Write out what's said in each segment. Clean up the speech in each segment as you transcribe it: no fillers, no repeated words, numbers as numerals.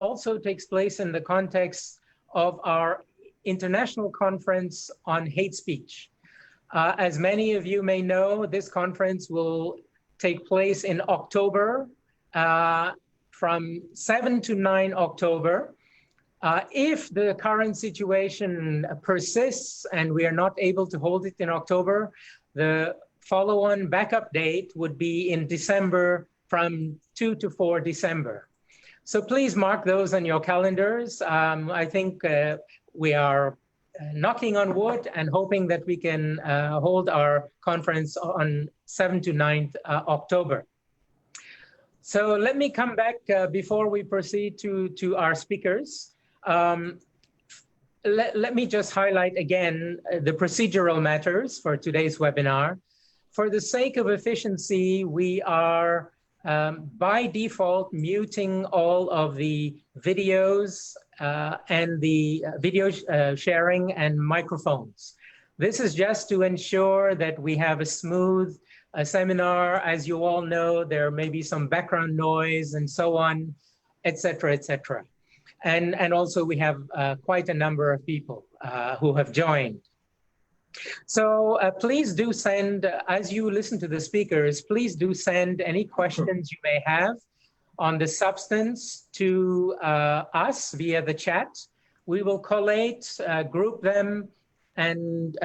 also takes place in the context of our international conference on hate speech. As many of you may know, this conference will take place in October, from 7 to 9 October. If the current situation persists and we are not able to hold it in October, the follow-on backup date would be in December, from 2 to 4 December. So please mark those on your calendars. I think we are knocking on wood and hoping that we can hold our conference on 7 to 9 October. So let me come back before we proceed to our speakers. Let me just highlight again the procedural matters for today's webinar. For the sake of efficiency, we are by default muting all of the videos and the video sharing and microphones. This is just to ensure that we have a smooth seminar. As you all know, there may be some background noise and so on, etc., etc. And also we have quite a number of people who have joined. So please do send, as you listen to the speakers, please do send any questions you may have on the substance to us via the chat. We will collate, group them, and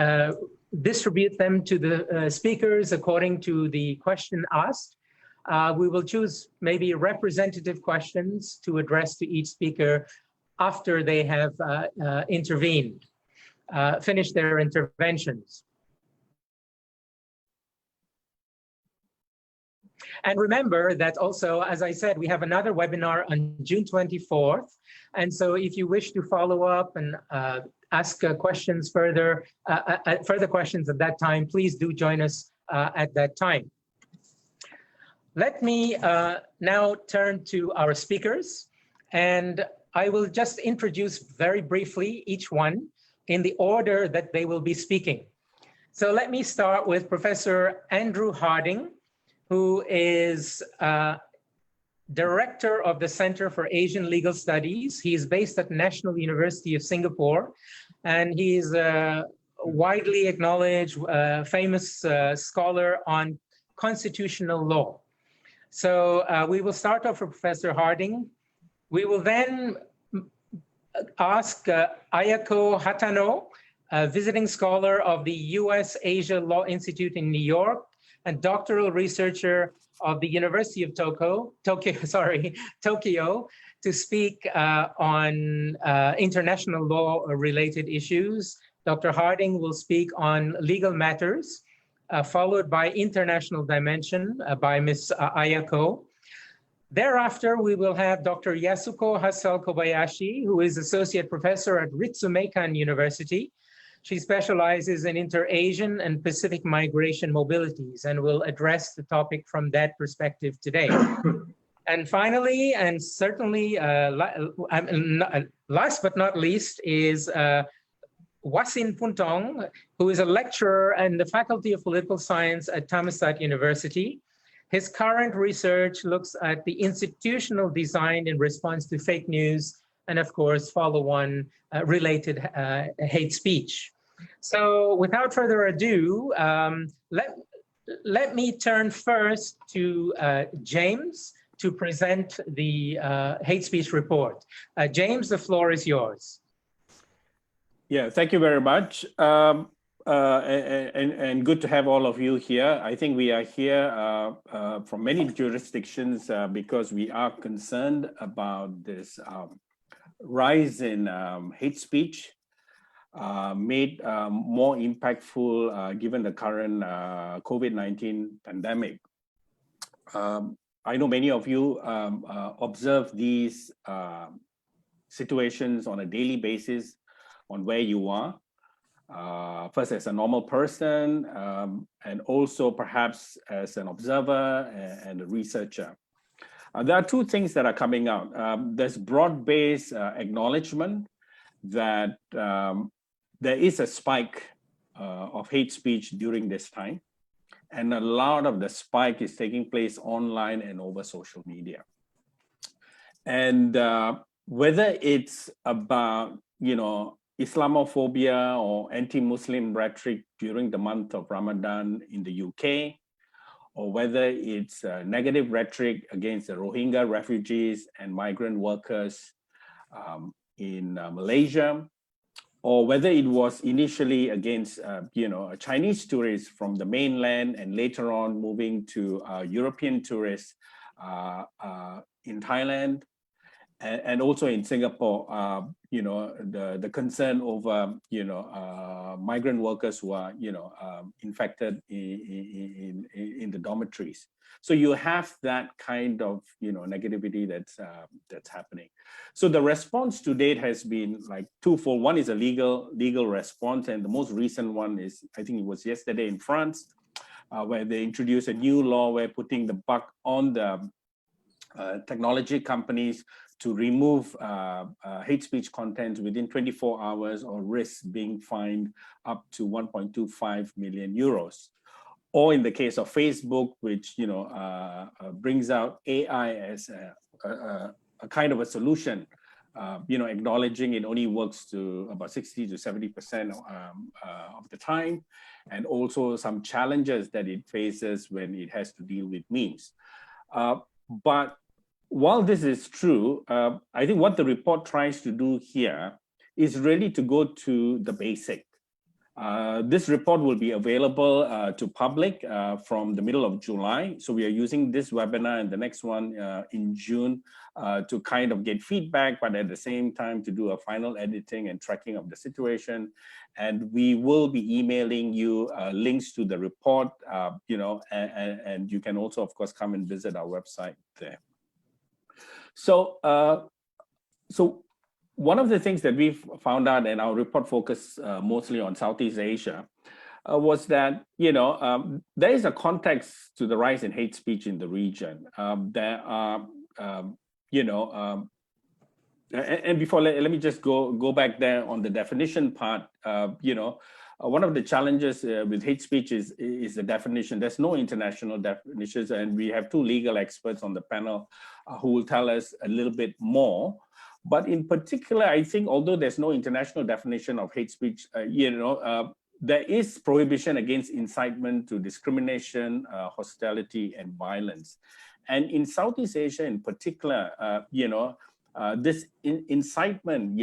distribute them to the speakers according to the question asked. We will choose maybe representative questions to address to each speaker after they have intervened, finished their interventions. And remember that also, as I said, we have another webinar on June 24th. And so if you wish to follow up and ask questions further questions at that time, please do join us at that time. Let me now turn to our speakers, and I will just introduce very briefly each one in the order that they will be speaking. So let me start with Professor Andrew Harding, who is Director of the Center for Asian Legal Studies. He is based at National University of Singapore, and he is a widely acknowledged, famous scholar on constitutional law. So we will start off with Professor Harding. We will then ask Ayako Hatano, a visiting scholar of the US Asia Law Institute in New York and doctoral researcher of the University of Tokyo, to speak on international law related issues. Dr. Harding will speak on legal matters, followed by international dimension by Ms. Ayako. Thereafter, we will have Dr. Yasuko Hasel Kobayashi, who is Associate Professor at Ritsumeikan University. She specializes in inter-Asian and Pacific migration mobilities and will address the topic from that perspective today. And finally, and certainly last but not least, is Wasin Puntong, who is a lecturer in the Faculty of Political Science at Thammasat University. His current research looks at the institutional design in response to fake news and, of course, follow-on related hate speech. So without further ado, let me turn first to James to present the hate speech report. James, the floor is yours. Yeah, thank you very much. And good to have all of you here. I think we are here from many jurisdictions because we are concerned about this rise in hate speech made more impactful given the current COVID-19 pandemic. I know many of you observe these situations on a daily basis on where you are. First as a normal person, and also perhaps as an observer and a researcher. There are two things that are coming out. There's broad-based acknowledgement that there is a spike of hate speech during this time, and a lot of the spike is taking place online and over social media. And whether it's about, Islamophobia or anti-Muslim rhetoric during the month of Ramadan in the UK, or whether it's negative rhetoric against the Rohingya refugees and migrant workers in Malaysia, or whether it was initially against, Chinese tourists from the mainland and later on moving to European tourists in Thailand, and also in Singapore, the concern over, migrant workers who are, infected in the dormitories. So you have that kind of, negativity that's happening. So the response to date has been like twofold. One is a legal response, and the most recent one is, I think it was yesterday in France, where they introduced a new law where putting the buck on the technology companies to remove hate speech content within 24 hours or risk being fined up to 1.25 million euros. Or in the case of Facebook, which brings out AI as a kind of a solution, acknowledging it only works to about 60 to 70% of the time, and also some challenges that it faces when it has to deal with memes. But while this is true, I think what the report tries to do here is really to go to the basic. This report will be available to public from the middle of July. So we are using this webinar and the next one in June to kind of get feedback, but at the same time to do a final editing and tracking of the situation. And we will be emailing you links to the report, and you can also, of course, come and visit our website there. So, one of the things that we've found out, and our report focused mostly on Southeast Asia, was that there is a context to the rise in hate speech in the region. There are, and before let me just go back there on the definition part. One of the challenges with hate speech is the definition. There's no international definitions, and we have two legal experts on the panel who will tell us a little bit more. But in particular, I think although there's no international definition of hate speech, there is prohibition against incitement to discrimination, hostility, and violence. And in Southeast Asia in particular, this incitement,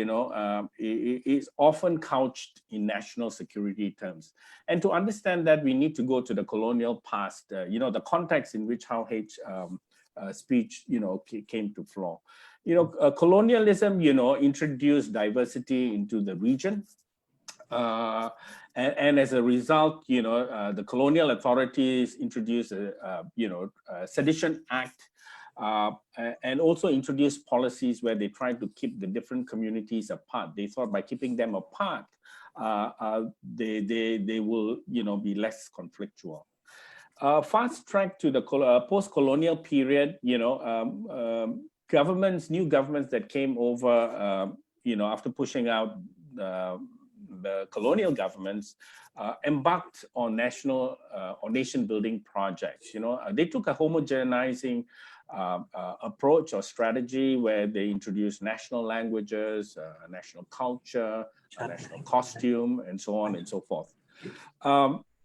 is often couched in national security terms. And to understand that, we need to go to the colonial past, the context in which how hate speech, came to flow. Colonialism, introduced diversity into the region. And as a result, the colonial authorities introduced a Sedition Act, and also introduced policies where they tried to keep the different communities apart. They thought by keeping them apart, they will, be less conflictual. Fast track to the post-colonial period, new governments that came over, after pushing out the colonial governments, embarked on national or nation-building projects. They took a homogenizing approach or strategy where they introduced national languages, national culture, a national costume, and so on and so forth.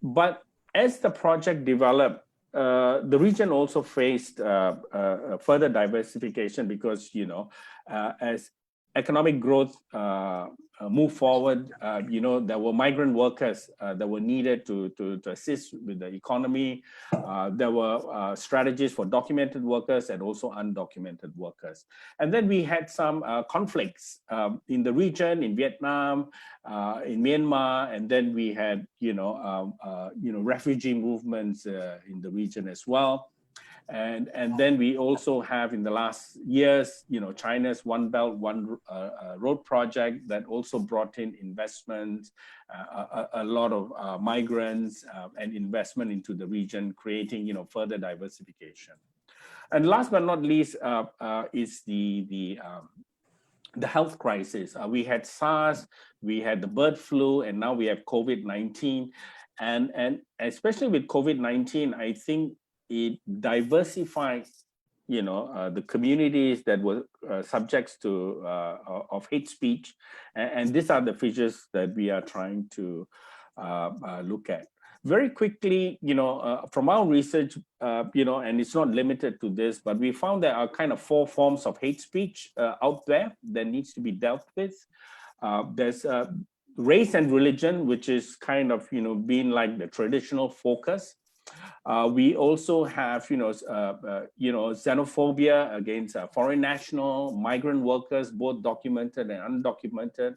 But as the project developed, the region also faced further diversification because, as economic growth moved forward, there were migrant workers that were needed to assist with the economy. There were strategies for documented workers and also undocumented workers. And then we had some conflicts in the region, in Vietnam, in Myanmar, and then we had, refugee movements in the region as well. And then we also have in the last years, China's One Belt, One Road project that also brought in investment, a lot of migrants and investment into the region, creating, further diversification. And last but not least is the health crisis. We had SARS, we had the bird flu, and now we have COVID-19. And especially with COVID-19, I think it diversified the communities that were subjects to of hate speech, and these are the features that we are trying to look at. Very quickly, from our research, and it's not limited to this, but we found there are kind of 4 forms of hate speech out there that needs to be dealt with. There's race and religion, which is kind of, being like the traditional focus. We also have, xenophobia against foreign national, migrant workers, both documented and undocumented,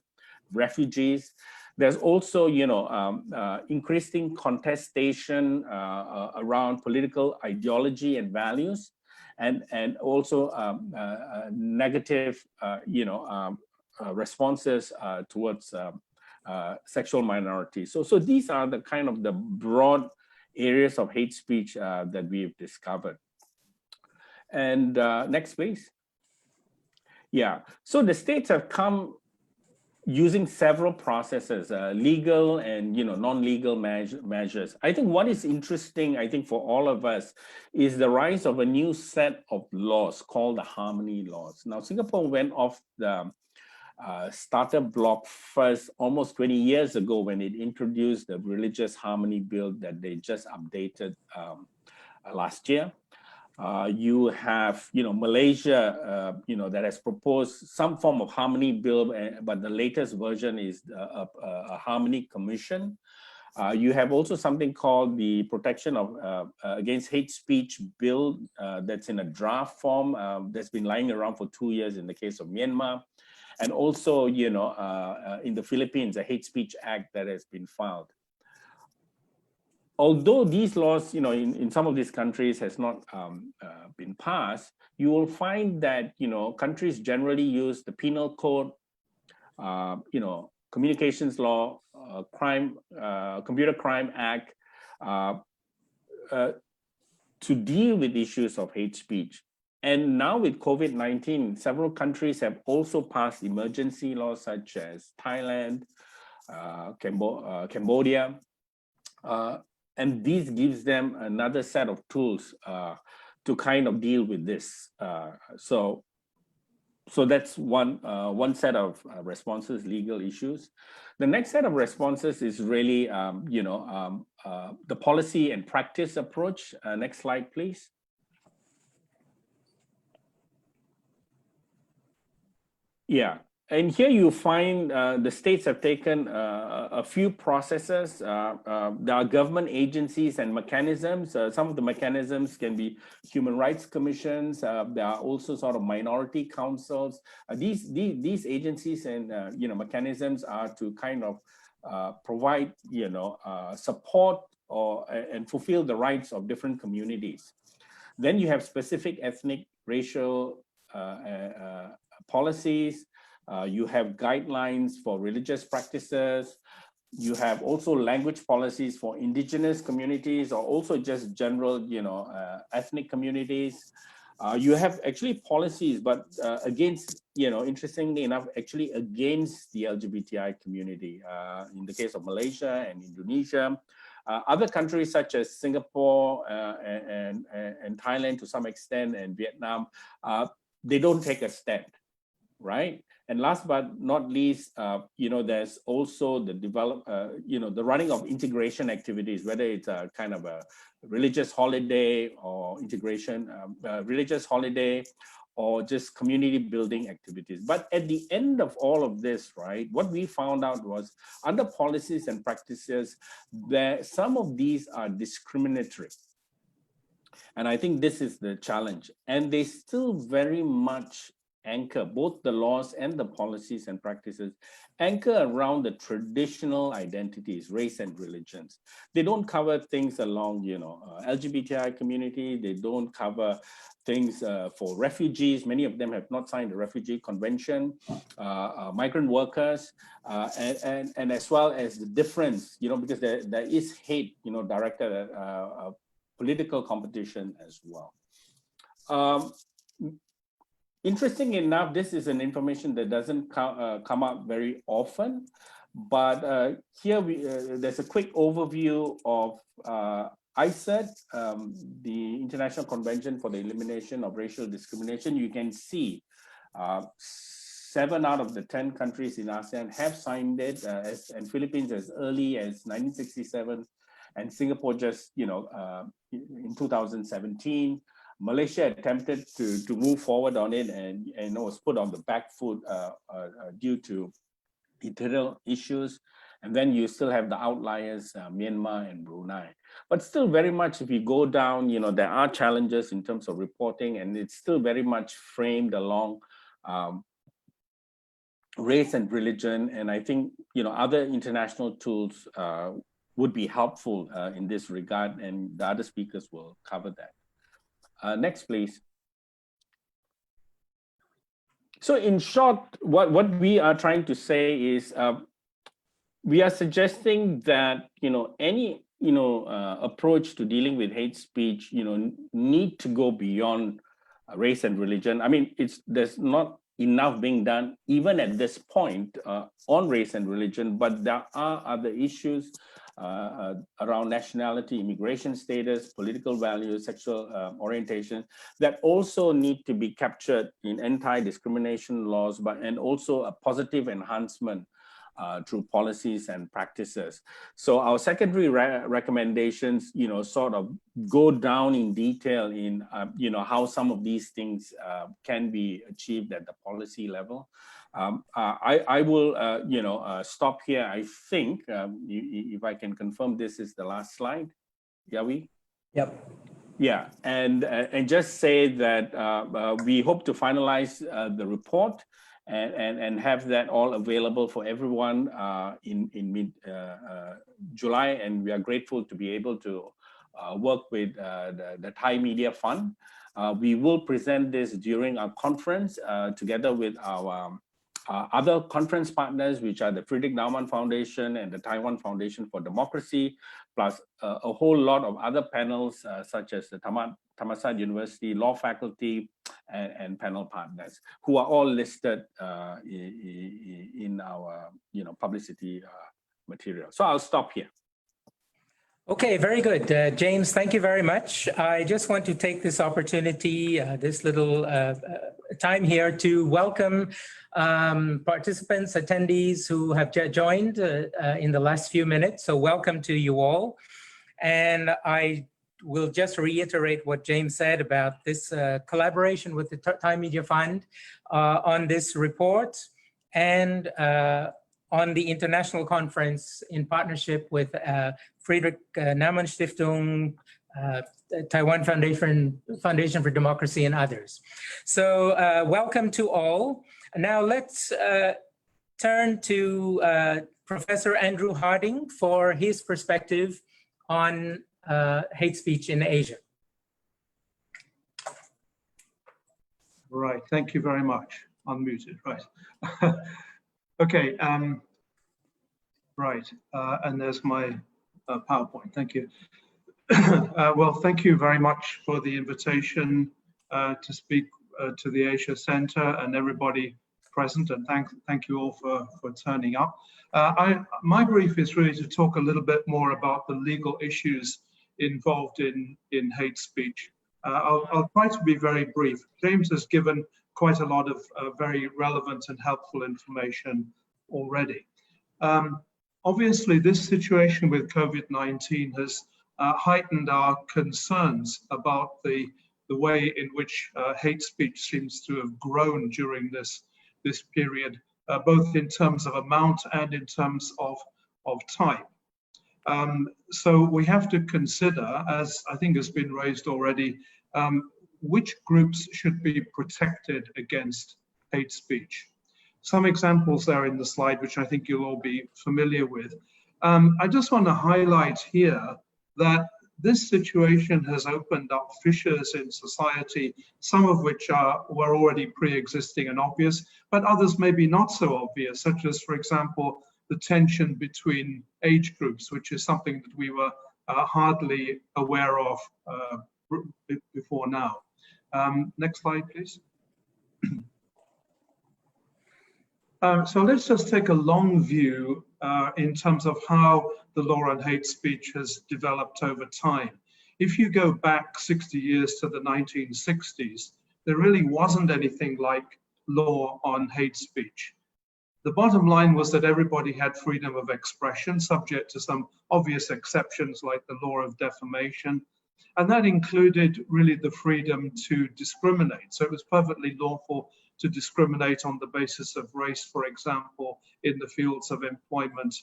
refugees. There's also, increasing contestation around political ideology and values, and also negative, responses towards sexual minorities. So these are the kind of the broad areas of hate speech that we've discovered. And next, please. Yeah, so the states have come using several processes, legal and non-legal measures. I think what is interesting, I think, for all of us, is the rise of a new set of laws called the harmony laws. Now, Singapore went off the starter block first almost 20 years ago when it introduced the Religious Harmony Bill that they just updated last year. You have, Malaysia, that has proposed some form of harmony bill, but the latest version is a harmony commission. You have also something called the Protection of Against Hate Speech Bill that's in a draft form that's been lying around for 2 years in the case of Myanmar. And also, in the Philippines, a hate speech act that has been filed. Although these laws, in some of these countries has not been passed, you will find that, countries generally use the penal code, communications law, computer crime act to deal with issues of hate speech. And now with COVID-19, several countries have also passed emergency laws such as Thailand, Cambodia, and this gives them another set of tools to kind of deal with this. So that's one set of responses, legal issues. The next set of responses is really, the policy and practice approach. Next slide, please. Yeah, and here you find the states have taken a few processes. There are government agencies and mechanisms. Some of the mechanisms can be human rights commissions. There are also sort of minority councils. These agencies and mechanisms are to kind of provide support and fulfill the rights of different communities. Then you have specific ethnic, racial policies. You have guidelines for religious practices. You have also language policies for indigenous communities, or also just general, ethnic communities. You have actually policies, but against, interestingly enough, actually against the LGBTI community. In the case of Malaysia and Indonesia, other countries such as Singapore and Thailand to some extent, and Vietnam, they don't take a stand. Right, and last but not least, there's also the the running of integration activities, whether it's a kind of a religious holiday or integration, religious holiday, or just community building activities. But at the end of all of this, right, what we found out was under policies and practices, some of these are discriminatory. And I think this is the challenge, and they still very much anchor, both the laws and the policies and practices anchor around the traditional identities, race and religions. They don't cover things along, LGBTI community. They don't cover things for refugees. Many of them have not signed the Refugee Convention, migrant workers, and as well as the difference, because there is hate, directed at political competition as well. Interesting enough, this is an information that doesn't come up very often, but here there's a quick overview of ICED, the International Convention for the Elimination of Racial Discrimination, you can see 7 out of the 10 countries in ASEAN have signed it, and Philippines as early as 1967, and Singapore just, in 2017. Malaysia attempted to move forward on it and was put on the back foot due to internal issues. And then you still have the outliers, Myanmar and Brunei. But still very much, if you go down, there are challenges in terms of reporting, and it's still very much framed along race and religion. And I think, other international tools would be helpful in this regard, and the other speakers will cover that. Next, please. So in short, what we are trying to say is we are suggesting that, any, approach to dealing with hate speech, need to go beyond race and religion. I mean, there's not enough being done even at this point on race and religion, but there are other issues around nationality, immigration status, political values, sexual orientation that also need to be captured in anti-discrimination laws, and also a positive enhancement through policies and practices. So our secondary recommendations, sort of go down in detail in, how some of these things can be achieved at the policy level. I will, stop here. I think, if I can confirm, this is the last slide. Yawi? Yep. Yeah, and just say that we hope to finalize the report and have that all available for everyone in mid-July, and we are grateful to be able to work with the Thai Media Fund. We will present this during our conference together with our other conference partners, which are the Friedrich Naumann Foundation and the Taiwan Foundation for Democracy, plus a whole lot of other panels such as the Thammasat University law faculty and panel partners, who are all listed in our publicity material. So I'll stop here. Okay, very good. James, thank you very much. I just want to take this opportunity, this little time here, to welcome participants, attendees who have joined in the last few minutes. So welcome to you all. And I will just reiterate what James said about this collaboration with the Thai Media Fund on this report, and on the international conference in partnership with Friedrich Naumann Stiftung, Taiwan Foundation for Democracy, and others. So welcome to all. Now let's turn to Professor Andrew Harding for his perspective on hate speech in Asia. Right, thank you very much. Unmuted, right. Okay, right, and there's my PowerPoint, thank you. Well, thank you very much for the invitation to speak to the Asia Center and everybody present, and thank you all for turning up. My brief is really to talk a little bit more about the legal issues involved in hate speech. I'll try to be very brief. James has given quite a lot of very relevant and helpful information already. Obviously, this situation with COVID-19 has heightened our concerns about the way in which hate speech seems to have grown during this period, both in terms of amount and in terms of type. So we have to consider, as I think has been raised already, which groups should be protected against hate speech. Some examples there in the slide, which I think you'll all be familiar with. I just want to highlight here that this situation has opened up fissures in society, some of which were already pre-existing and obvious, but others maybe not so obvious, such as, for example, the tension between age groups, which is something that we were hardly aware of before now. Next slide, please. So let's just take a long view in terms of how the law on hate speech has developed over time. if you go back 60 years to the 1960s, there really wasn't anything like law on hate speech. The bottom line was that everybody had freedom of expression, subject to some obvious exceptions like the law of defamation. And that included really the freedom to discriminate. So it was perfectly lawful to discriminate on the basis of race, for example, in the fields of employment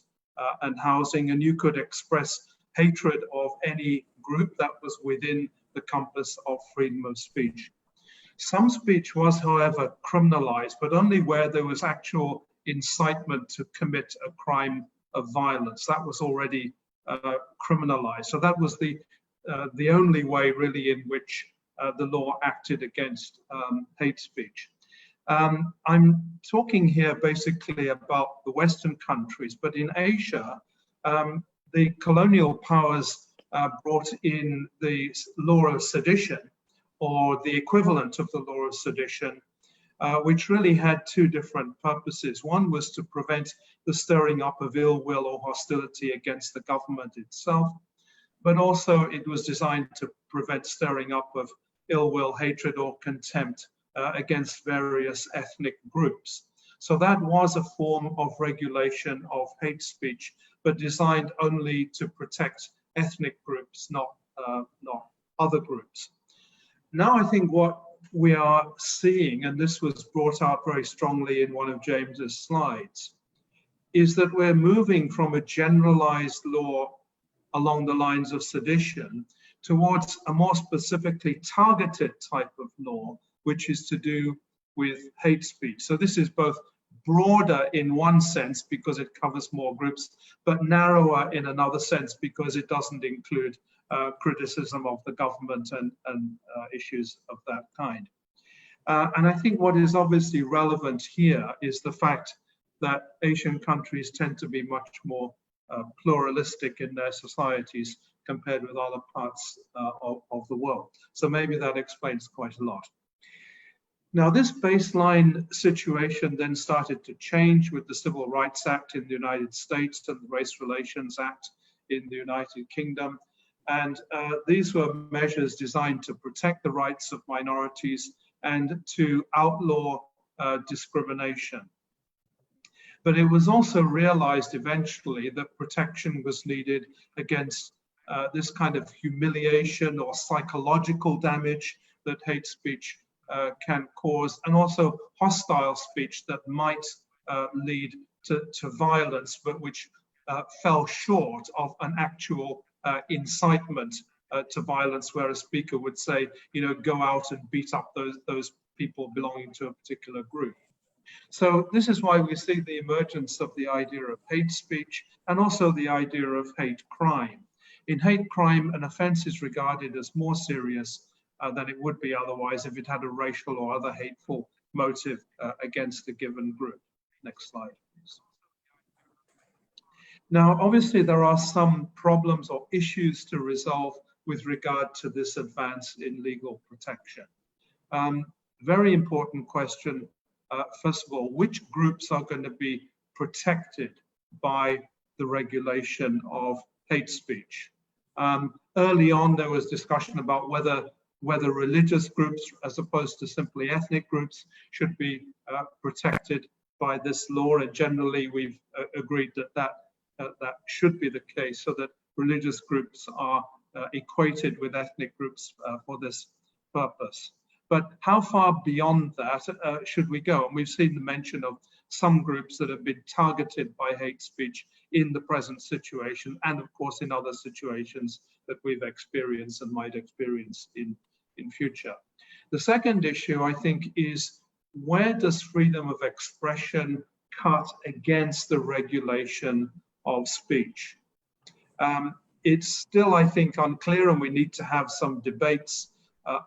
and housing. And you could express hatred of any group that was within the compass of freedom of speech. Some speech was, however, criminalized, but only where there was actual incitement to commit a crime of violence. That was already criminalized. So that was the only way really in which the law acted against hate speech. I'm talking here basically about the Western countries, but in Asia, the colonial powers brought in the law of sedition, or the equivalent of the law of sedition, which really had two different purposes. One was to prevent the stirring up of ill will or hostility against the government itself, but also it was designed to prevent stirring up of ill will, hatred, or contempt against various ethnic groups. So that was a form of regulation of hate speech, but designed only to protect ethnic groups, not other groups. Now I think what we are seeing, and this was brought out very strongly in one of James's slides, is that we're moving from a generalized law along the lines of sedition towards a more specifically targeted type of law, which is to do with hate speech. So this is both broader in one sense because it covers more groups, but narrower in another sense because it doesn't include criticism of the government and issues of that kind. And I think what is obviously relevant here is the fact that Asian countries tend to be much more pluralistic in their societies compared with other parts of the world. So maybe that explains quite a lot. Now, this baseline situation then started to change with the Civil Rights Act in the United States and the Race Relations Act in the United Kingdom. And these were measures designed to protect the rights of minorities and to outlaw discrimination. But it was also realized eventually that protection was needed against this kind of humiliation or psychological damage that hate speech can cause, and also hostile speech that might lead to violence, but which fell short of an actual incitement to violence, where a speaker would say, you know, go out and beat up those people belonging to a particular group. So this is why we see the emergence of the idea of hate speech and also the idea of hate crime. In hate crime, an offense is regarded as more serious than it would be otherwise if it had a racial or other hateful motive against a given group. Next slide, please. Now, obviously, there are some problems or issues to resolve with regard to this advance in legal protection. Very important question. First of all, which groups are going to be protected by the regulation of hate speech? Early on, there was discussion about whether religious groups, as opposed to simply ethnic groups, should be protected by this law. And generally, we've agreed that should be the case, so that religious groups are equated with ethnic groups for this purpose. But how far beyond that should we go? And we've seen the mention of some groups that have been targeted by hate speech in the present situation, and of course in other situations that we've experienced and might experience in future. The second issue, I think, is where does freedom of expression cut against the regulation of speech? It's still, I think, unclear, and we need to have some debates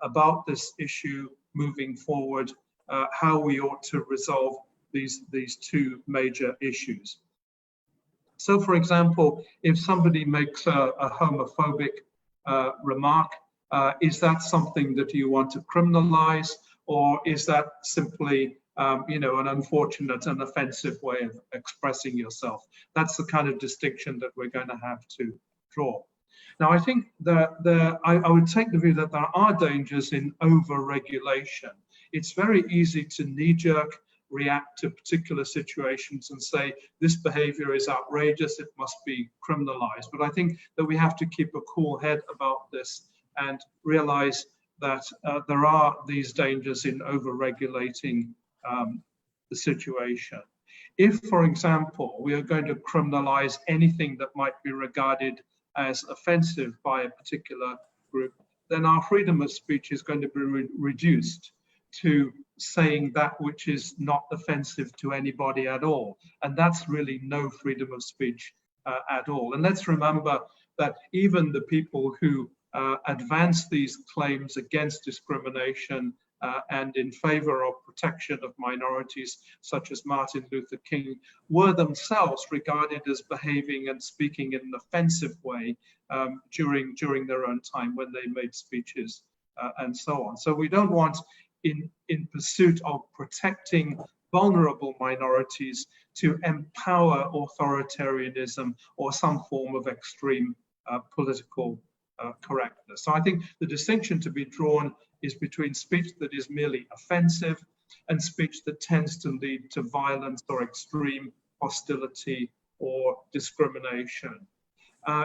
about this issue moving forward, how we ought to resolve these two major issues. So, for example, if somebody makes a homophobic remark, is that something that you want to criminalize, or is that simply an unfortunate and offensive way of expressing yourself? That's the kind of distinction that we're going to have to draw. Now, I think that I would take the view that there are dangers in over-regulation. It's very easy to knee-jerk react to particular situations and say, this behavior is outrageous, it must be criminalized. But I think that we have to keep a cool head about this and realize that there are these dangers in over-regulating the situation. If, for example, we are going to criminalize anything that might be regarded as offensive by a particular group, then our freedom of speech is going to be reduced to saying that which is not offensive to anybody at all. And that's really no freedom of speech at all. And let's remember that even the people who advance these claims against discrimination and in favor of protection of minorities, such as Martin Luther King, were themselves regarded as behaving and speaking in an offensive way during their own time when they made speeches and so on. So we don't want, in pursuit of protecting vulnerable minorities, to empower authoritarianism or some form of extreme political correctness. So I think the distinction to be drawn is between speech that is merely offensive and speech that tends to lead to violence or extreme hostility or discrimination.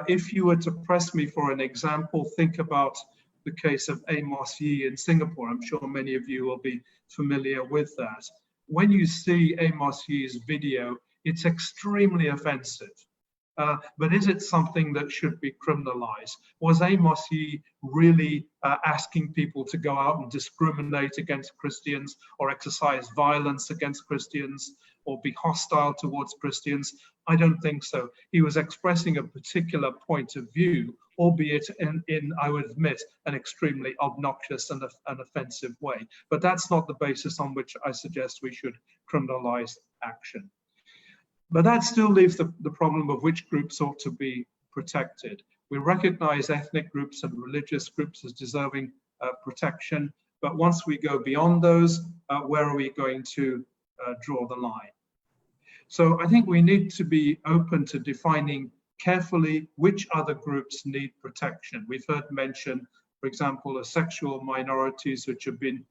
If you were to press me for an example, think about the case of Amos Yee in Singapore. I'm sure many of you will be familiar with that. When you see Amos Yee's video, it's extremely offensive. But is it something that should be criminalized? Was Amos Yee really asking people to go out and discriminate against Christians or exercise violence against Christians or be hostile towards Christians? I don't think so. He was expressing a particular point of view, albeit in I would admit, an extremely obnoxious and offensive way. But that's not the basis on which I suggest we should criminalize action. But that still leaves the problem of which groups ought to be protected. We recognize ethnic groups and religious groups as deserving protection, but once we go beyond those, where are we going to draw the line? So I think we need to be open to defining carefully which other groups need protection. We've heard mention, for example, of sexual minorities which have been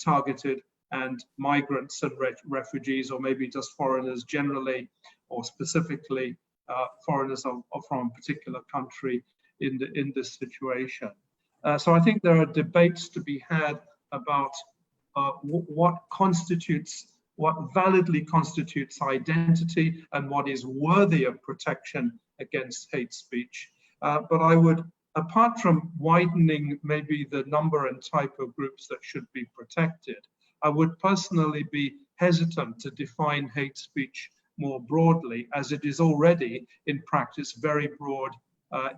targeted, and migrants and refugees, or maybe just foreigners generally, or specifically foreigners from a particular country in this situation. So I think there are debates to be had about what validly constitutes identity and what is worthy of protection against hate speech. But I would, apart from widening maybe the number and type of groups that should be protected, I would personally be hesitant to define hate speech more broadly, as it is already in practice very broad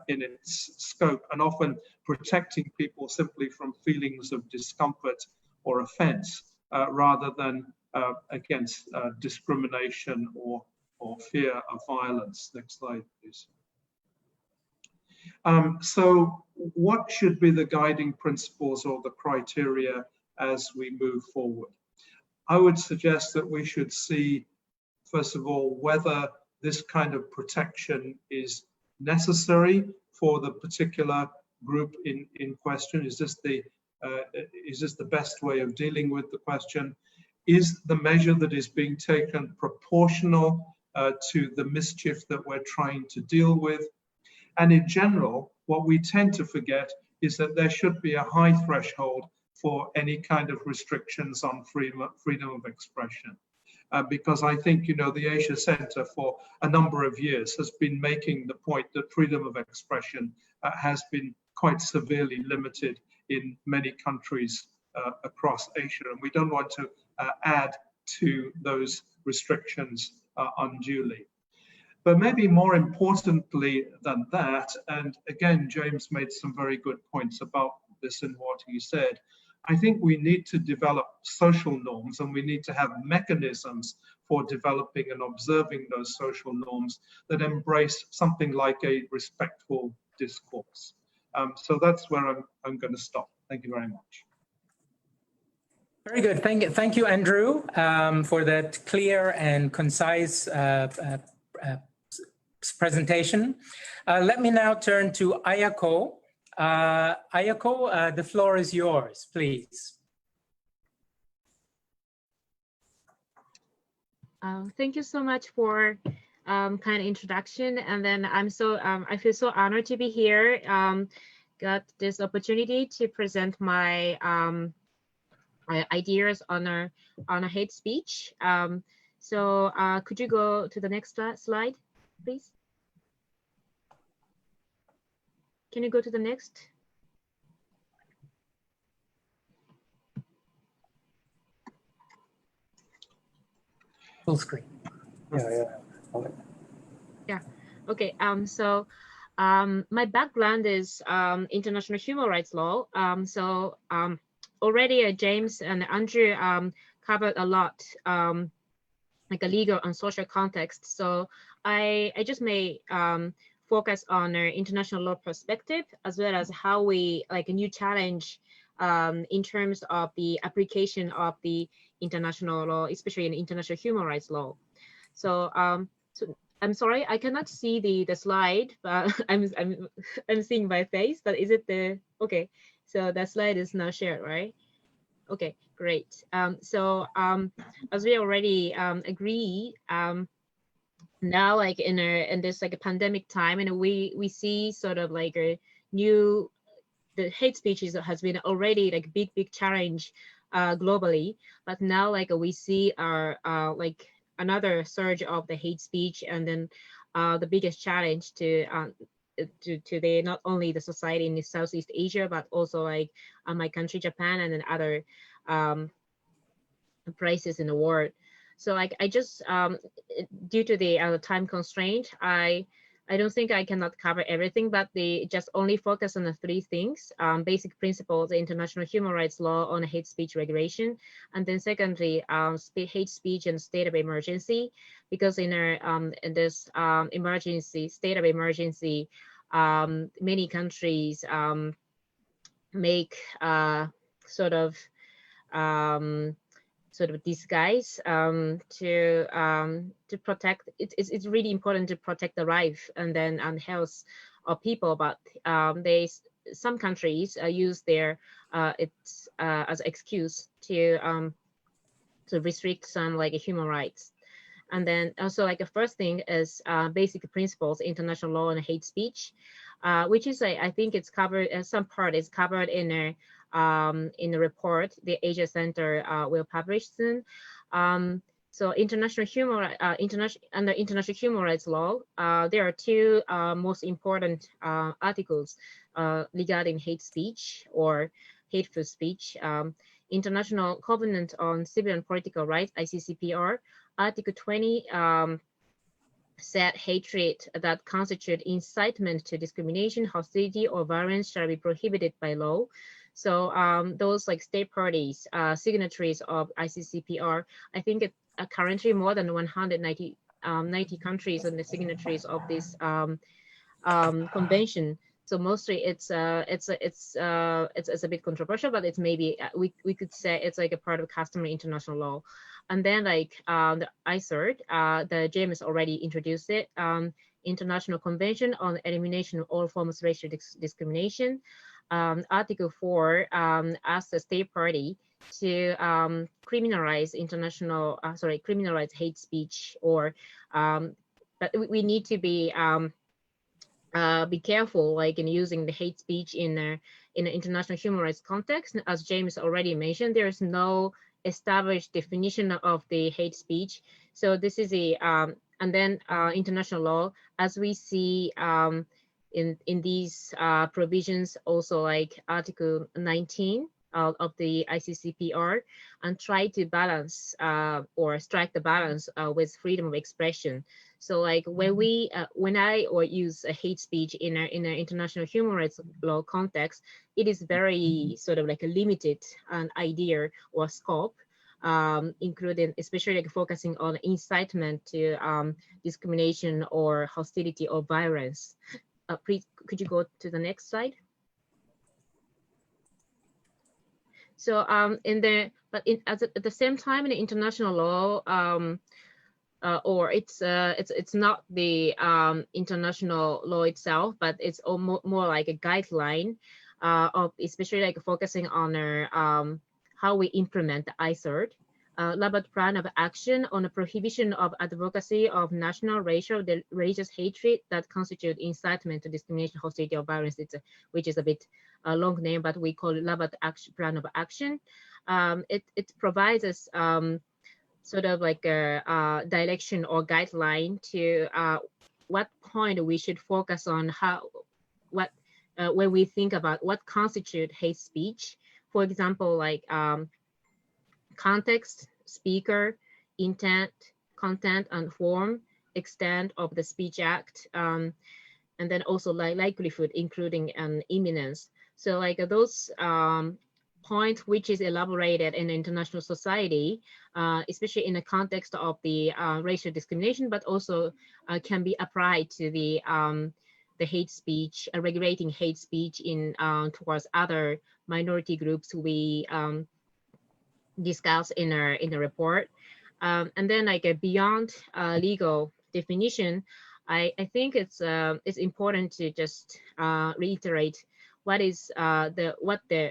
in its scope, and often protecting people simply from feelings of discomfort or offense rather than against discrimination or fear of violence. Next slide, please. So what should be the guiding principles or the criteria as we move forward? I would suggest that we should see, first of all, whether this kind of protection is necessary for the particular group in question. Is this the best way of dealing with the question? Is the measure that is being taken proportional to the mischief that we're trying to deal with? And in general, what we tend to forget is that there should be a high threshold for any kind of restrictions on freedom of expression. Because I think, the Asia Center for a number of years has been making the point that freedom of expression has been quite severely limited in many countries across Asia. And we don't want to add to those restrictions unduly. But maybe more importantly than that, and again, James made some very good points about this in what he said, I think we need to develop social norms, and we need to have mechanisms for developing and observing those social norms that embrace something like a respectful discourse. So that's where I'm going to stop. Thank you very much. Very good. Thank you, Andrew, for that clear and concise presentation. Let me now turn to Ayako. Ayako, the floor is yours, please. Thank you so much for kind of introduction, and then I feel so honored to be here. Got this opportunity to present my ideas on a hate speech. So could you go to the next slide, please? Can you go to the next? Full screen. Yeah. Okay. So my background is international human rights law. Already James and Andrew covered a lot, like a legal and social context. So I just may focus on our international law perspective, as well as how we like a new challenge in terms of the application of the international law, especially in international human rights law. So I'm sorry, I cannot see the slide, but I'm seeing my face. But is it the okay? So that slide is now shared, right? Okay, great. As we already agree, now like in this like a pandemic time, and we see sort of like a new the hate speeches has been already like big challenge globally, but now like we see our like another surge of the hate speech, and then the biggest challenge to the not only the society in Southeast Asia, but also like my country Japan, and then other places in the world. So like I just due to the time constraint, I don't think I cannot cover everything, but they just only focus on the three things: basic principles, the international human rights law on hate speech regulation, and then secondly, hate speech and state of emergency, because in this emergency, state of emergency, many countries make sort of disguise to protect. It's really important to protect the life and then health of people, but some countries use their as excuse to restrict some like human rights. And then also like the first thing is basic principles, international law on hate speech, which is I think it's covered, some part is covered in the report the Asia Center will publish soon. So international human under international human rights law, there are two most important articles regarding hate speech or hateful speech. International Covenant on Civil and Political Rights, ICCPR, Article 20 said hatred that constitute incitement to discrimination, hostility, or violence shall be prohibited by law. So those like state parties, signatories of ICCPR, I think it currently more than 190 90 countries and the signatories of this convention. So mostly it's a bit controversial, but it's maybe we could say it's like a part of customary international law. And then like the ICERD, the James already introduced it, International Convention on the Elimination of All Forms of Racial Discrimination. Article 4 asks the state party to criminalize criminalize hate speech, or but we need to be careful like in using the hate speech in an international human rights context. As James already mentioned, there is no established definition of the hate speech. So this is a and then international law, as we see in these provisions, also like Article 19 of the ICCPR, and try to balance or strike the balance with freedom of expression. So like when I use a hate speech in an international human rights law context, it is very sort of like a limited idea or scope, including especially like focusing on incitement to discrimination or hostility or violence. Please, could you go to the next slide? So at the same time in the international law, or it's not the international law itself, but it's more like a guideline of especially like focusing on how we implement the ICERT. Labat plan of action on the prohibition of advocacy of national, racial, religious hatred that constitute incitement to discrimination, hostility, or violence. Which is a bit long name, but we call it Labat plan of action. It provides us sort of like a direction or guideline to what point we should focus on when we think about what constitute hate speech. For example, like context, speaker, intent, content, and form, extent of the speech act, and then also like likelihood, including an imminence. So like those point which is elaborated in the international society, especially in the context of the racial discrimination, but also can be applied to the hate speech, regulating hate speech in towards other minority groups we discuss in the report. And then like beyond legal definition, I think it's important to just reiterate what is the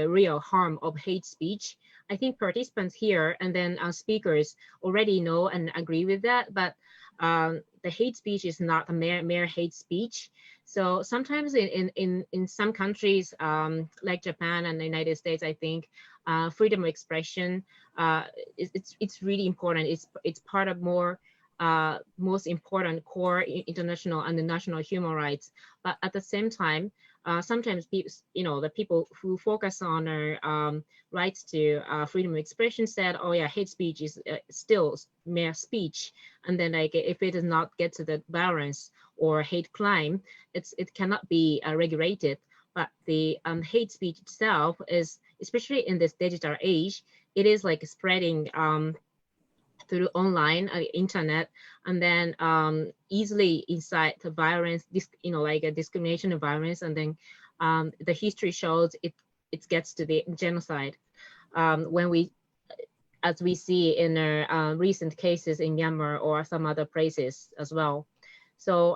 real harm of hate speech. I think participants here and then speakers already know and agree with that, but the hate speech is not a mere hate speech. So sometimes in some countries like Japan and the United States, I think freedom of expression it's really important. It's part of most important core international and national human rights. But at the same time, sometimes people, the people who focus on our rights to freedom of expression said, oh yeah, hate speech is still mere speech. And then like if it does not get to the violence or hate crime, it cannot be regulated. But the hate speech itself is, especially in this digital age, it is like spreading through online, internet, and then easily incite violence, like a discrimination and violence, and then the history shows it gets to the genocide. As we see in recent cases in Myanmar or some other places as well. So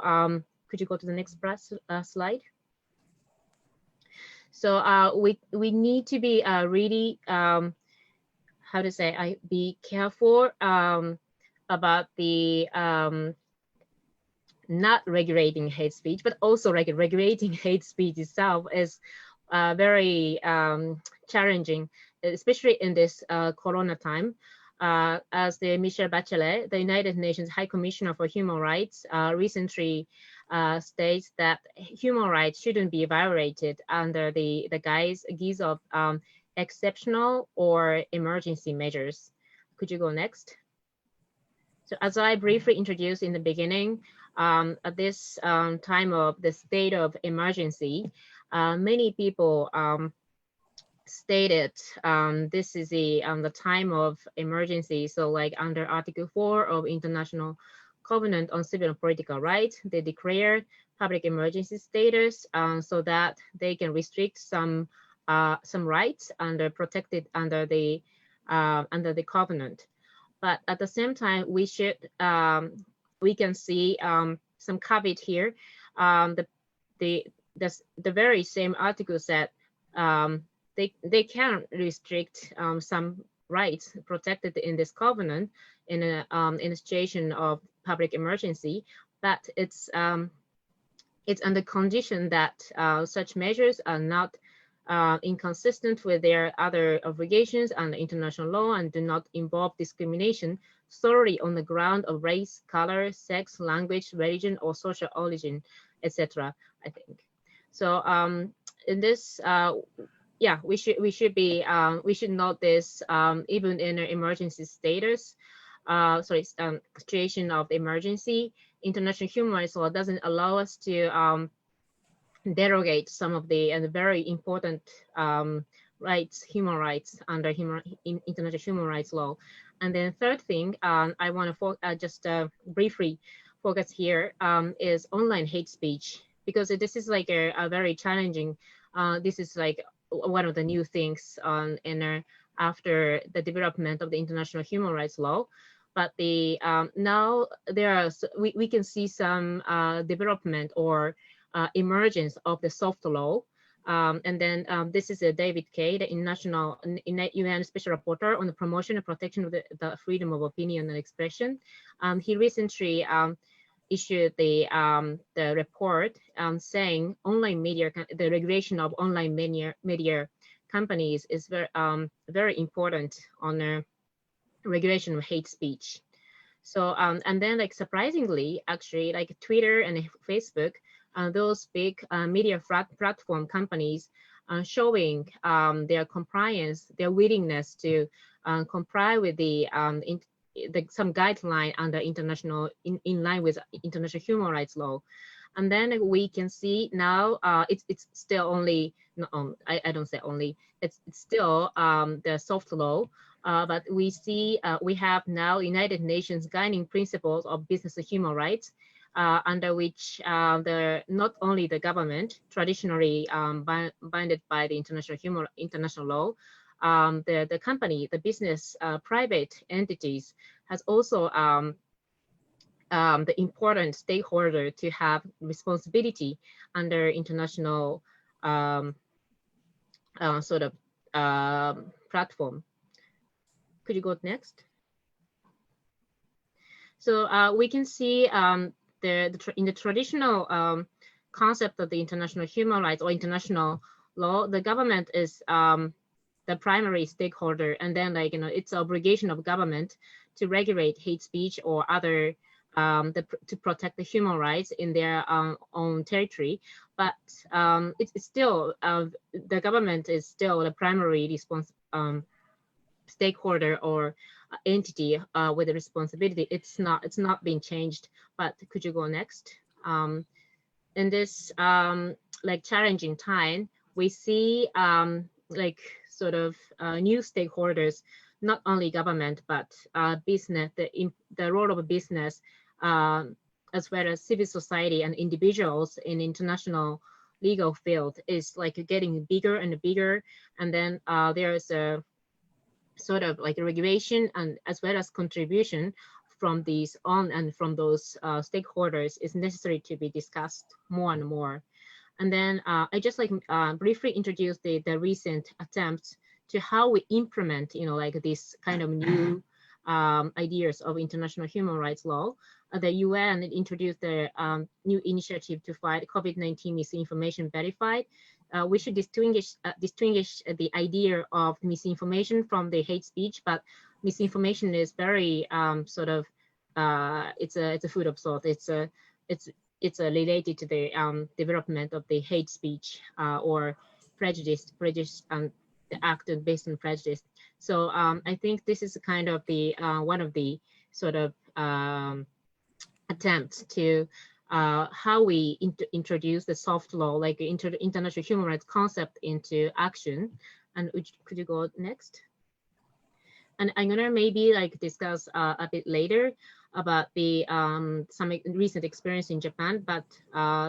could you go to the next slide? So we need to be really be careful about the not regulating hate speech, but also regulating hate speech itself is very challenging, especially in this Corona time. As the Michelle Bachelet, the United Nations High Commissioner for Human Rights, recently states that human rights shouldn't be violated under the guise of exceptional or emergency measures. Could you go next? So as I briefly introduced in the beginning, at this time of the state of emergency, many people stated this is the time of emergency. So like under Article 4 of International Covenant on Civil and Political Rights, they declared public emergency status so that they can restrict some rights protected under the covenant. But at the same time, we can see some caveat here. The very same article said they can restrict some rights protected in this covenant in a situation of public emergency, but it's under condition that such measures are not inconsistent with their other obligations under international law and do not involve discrimination solely on the ground of race, color, sex, language, religion, or social origin, etc. I think so. In this, we should note this even in an emergency status. Situation of emergency, international human rights law doesn't allow us to derogate some of the very important rights, human rights under international human rights law. And then third thing I want to just briefly focus here is online hate speech, because this is like a very challenging. This is like one of the new things after the development of the international human rights law. but the now there are we can see some development or emergence of the soft law. And then this is David Kay, the international UN Special Rapporteur on the promotion and protection of the freedom of opinion and expression. He recently issued the report saying online media, the regulation of online media companies is very important on the regulation of hate speech. So and then like surprisingly, actually, like Twitter and Facebook, those big media platform companies showing their compliance, their willingness to comply with the some guideline under international in line with international human rights law. And then we can see now it's still only I don't say only, it's still the soft law. But we see we have now United Nations guiding principles of business and human rights, under which not only the government traditionally bounded by the international law, the company, the business, private entities has also the important stakeholder to have responsibility under international sort of platform. Could you go next? So we can see in the traditional concept of the international human rights or international law, the government is the primary stakeholder, and then like it's an obligation of government to regulate hate speech or other to protect the human rights in their own territory. But it's still the government is still the primary stakeholder or entity with the responsibility. It's not being changed. But could you go next? In this like challenging time, we see like sort of new stakeholders, not only government but business, the role of a business, as well as civil society and individuals in international legal field is like getting bigger and bigger. And then there's a sort of like a regulation and as well as contribution from these and from those stakeholders is necessary to be discussed more and more. And then I just like briefly introduce the recent attempts to how we implement, like this kind of new ideas of international human rights law. The UN introduced the new initiative to fight COVID-19 misinformation verified. We should distinguish the idea of misinformation from the hate speech, but misinformation is very sort of it's a food of thought. It's related to the development of the hate speech or prejudice and the act based on prejudice. So I think this is kind of the one of the sort of attempts to how we introduce the soft law, like international human rights concept into action. And could you go next? And I'm gonna maybe like discuss a bit later about the some recent experience in Japan, but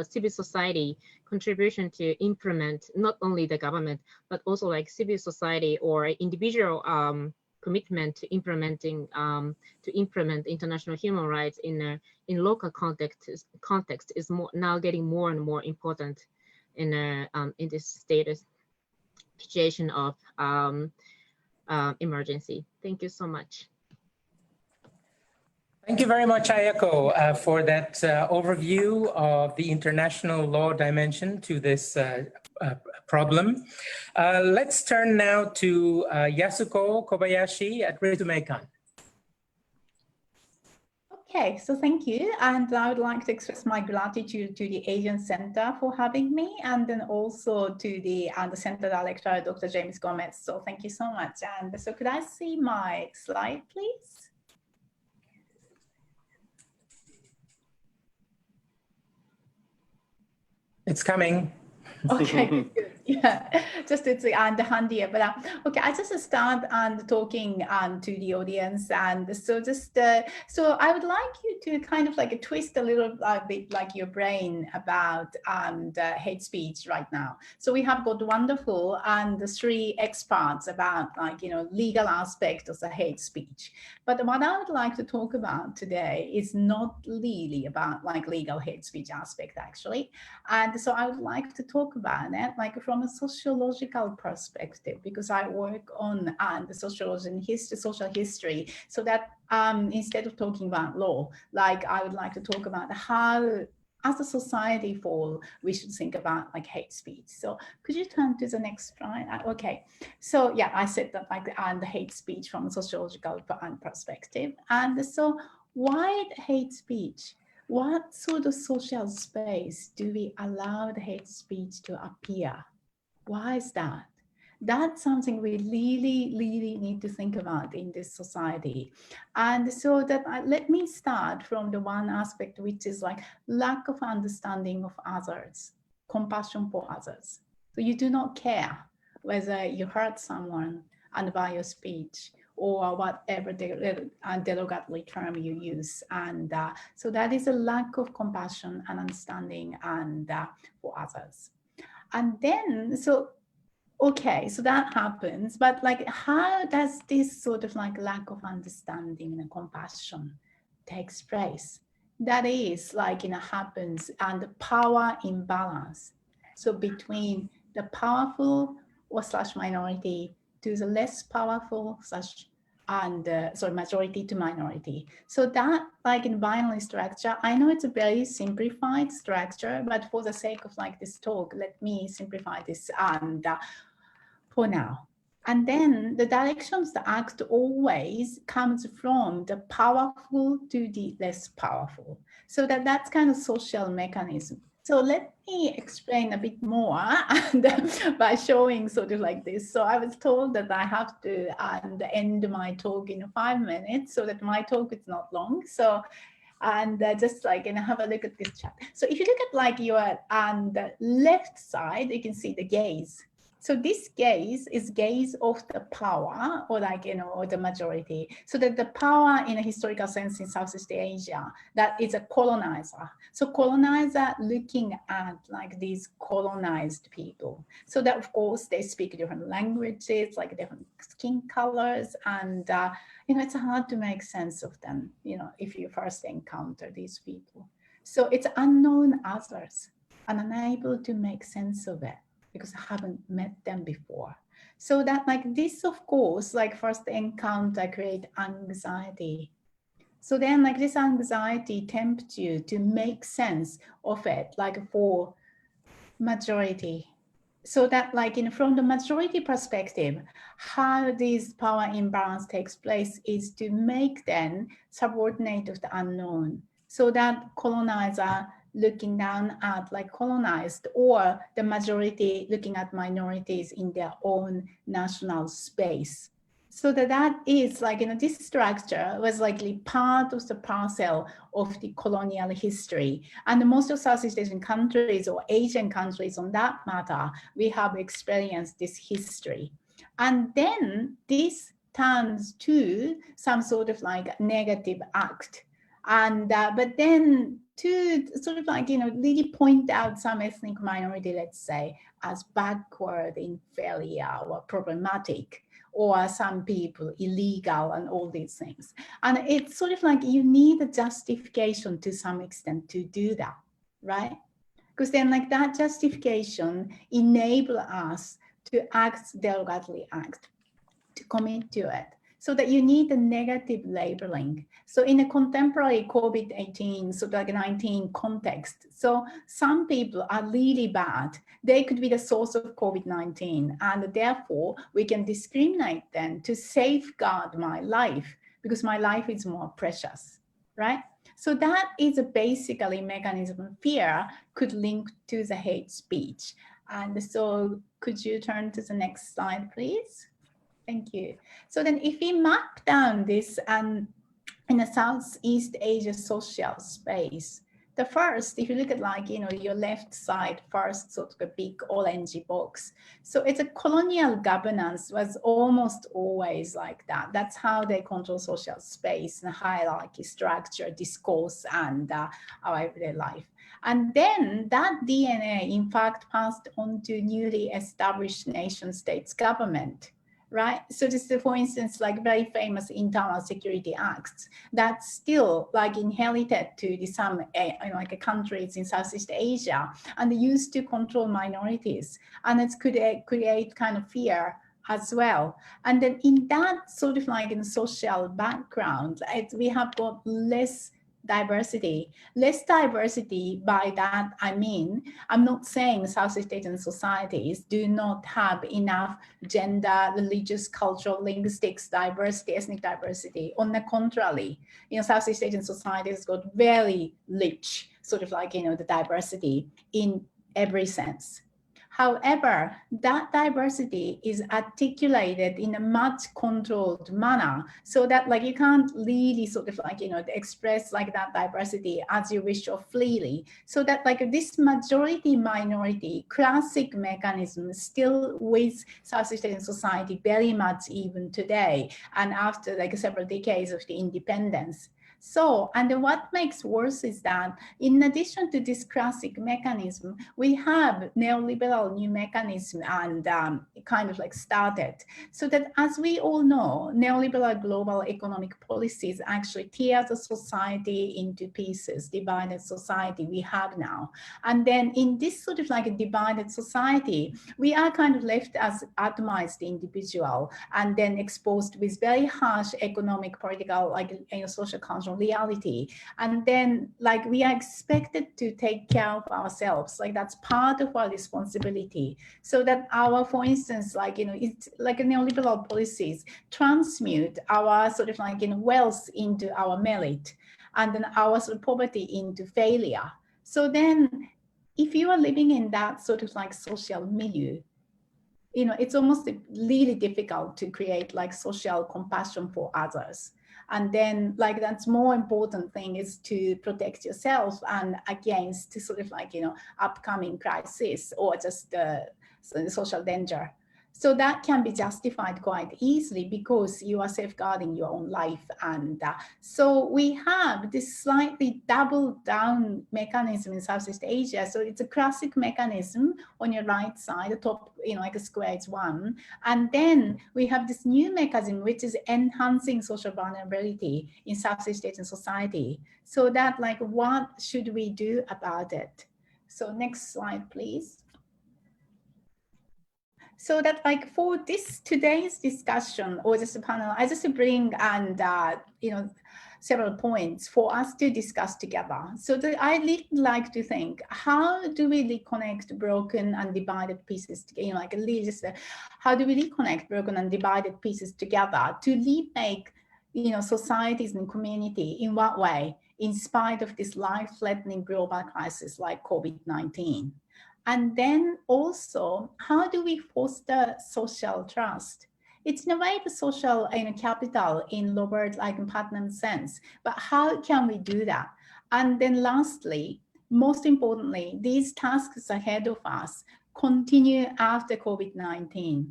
civil society contribution to implement not only the government, but also like civil society or individual commitment to implement international human rights in local context is now getting more and more important in this status situation of emergency. Thank you so much. Thank you very much, Ayako, for that overview of the international law dimension to this problem. Let's turn now to Yasuko Kobayashi at Ritsumeikan. Okay, so thank you. And I would like to express my gratitude to the Asian Center for having me, and then also to the Center Director, Dr. James Gomez. So thank you so much. And so could I see my slide, please? It's coming. Okay, good. Yeah, just it's and handier. But okay, I just start and talking to the audience, and so just so I would like you to kind of like twist a little bit like your brain about hate speech right now. So we have got wonderful and three experts about like legal aspect of the hate speech. But what I would like to talk about today is not really about like legal hate speech aspect actually. And so I would like to talk about it like from a sociological perspective, because I work on the sociology and history, social history. So that instead of talking about law, like I would like to talk about how as a society for we should think about like hate speech. So could you turn to the next slide? Okay. So yeah, I said that like the hate speech from a sociological perspective. And so why hate speech? What sort of social space do we allow the hate speech to appear? Why is that? That's something we really need to think about in this society. And so that let me start from the one aspect, which is like lack of understanding of others, compassion for others. So you do not care whether you hurt someone and by your speech or whatever derogatory term you use. And so that is a lack of compassion and understanding and for others. And then, so, okay, so that happens, but like, how does this sort of like lack of understanding and compassion takes place? That is like, happens and the power imbalance. So between the powerful or slash minority to the less powerful slash and majority to minority. So that like in binary structure, I know it's a very simplified structure, but for the sake of like this talk, let me simplify this and for now. And then the directions the act always comes from the powerful to the less powerful. So that's kind of social mechanism. So let me explain a bit more and by showing sort of like this. So I was told that I have to end my talk in 5 minutes so that my talk is not long. So and just like have a look at this chart. So if you look at like your the left side, you can see the gaze. So this gaze is gaze of the power or like, or the majority. So that the power in a historical sense in Southeast Asia, that is a colonizer. So colonizer looking at like these colonized people. So that of course they speak different languages, like different skin colors. And, it's hard to make sense of them, if you first encounter these people. So it's unknown others and unable to make sense of it, because I haven't met them before. So that like this, of course, like first encounter create anxiety. So then like this anxiety tempts you to make sense of it, like for majority. So that like from the majority perspective, how this power imbalance takes place is to make them subordinate of the unknown. So that colonizer looking down at like colonized, or the majority looking at minorities in their own national space. So that is like, this structure was likely part of the parcel of the colonial history. And most of Southeast Asian countries or Asian countries on that matter, we have experienced this history. And then this turns to some sort of like negative act. And but then to sort of like, really point out some ethnic minority, let's say, as backward, inferior, or problematic, or some people illegal and all these things. And it's sort of like you need a justification to some extent to do that, right? Because then like that justification enable us to act derogatory act, to commit to it. So that you need a negative labeling. So in a contemporary COVID-19, so like 19 context, so some people are really bad. They could be the source of COVID-19, and therefore we can discriminate them to safeguard my life because my life is more precious, right? So that is a basically mechanism of fear could link to the hate speech. And so could you turn to the next slide, please? Thank you. So then if we map down this in a Southeast Asia social space, The first, if you look at like, your left side, first sort of a big orange box. So it's a colonial governance was almost always like that. That's how they control social space and hierarchy, structure, discourse, and our everyday life. And then that DNA, in fact, passed on to newly established nation states government. Right. So this is, for instance, like very famous internal security acts that still like inherited to the some like countries in Southeast Asia and used to control minorities, and it could create kind of fear as well. And then in that sort of like in social background, we have got less diversity. Less diversity, by that I mean, I'm not saying Southeast Asian societies do not have enough gender, religious, cultural, linguistics diversity, ethnic diversity. On the contrary, Southeast Asian societies got very rich, sort of like, the diversity in every sense. However, that diversity is articulated in a much controlled manner, so that like you can't really sort of like, express like that diversity as you wish or freely. So that like this majority minority classic mechanism still with Southeast Asian society very much even today, and after like several decades of the independence. So, and what makes worse is that in addition to this classic mechanism, we have neoliberal new mechanism and kind of like started. So that as we all know, neoliberal global economic policies actually tear the society into pieces, divided society we have now. And then in this sort of like a divided society, we are kind of left as atomized individual and then exposed with very harsh economic, political, like social cultural reality. And then like we are expected to take care of ourselves, like that's part of our responsibility. So that our, for instance, like, it's like a neoliberal policies transmute our sort of like wealth into our merit, and then our sort of poverty into failure. So then if you are living in that sort of like social milieu, it's almost really difficult to create like social compassion for others. And then like that's more important thing is to protect yourself and against sort of like, upcoming crisis or just the social danger. So that can be justified quite easily because you are safeguarding your own life. And so we have this slightly double down mechanism in Southeast Asia. So it's a classic mechanism on your right side, the top, like a square is one. And then we have this new mechanism, which is enhancing social vulnerability in Southeast Asian society. So that like, what should we do about it? So next slide, please. So that like for this today's discussion or this panel, I just bring and several points for us to discuss together. So that I really like to think, how do we reconnect broken and divided pieces together? Like really just how do we reconnect broken and divided pieces together to remake societies and community? In what way? In spite of this life-threatening global crisis like COVID-19. And then also, how do we foster social trust? It's in a way the social capital in Robert Putnam's sense, but how can we do that? And then lastly, most importantly, these tasks ahead of us continue after COVID-19.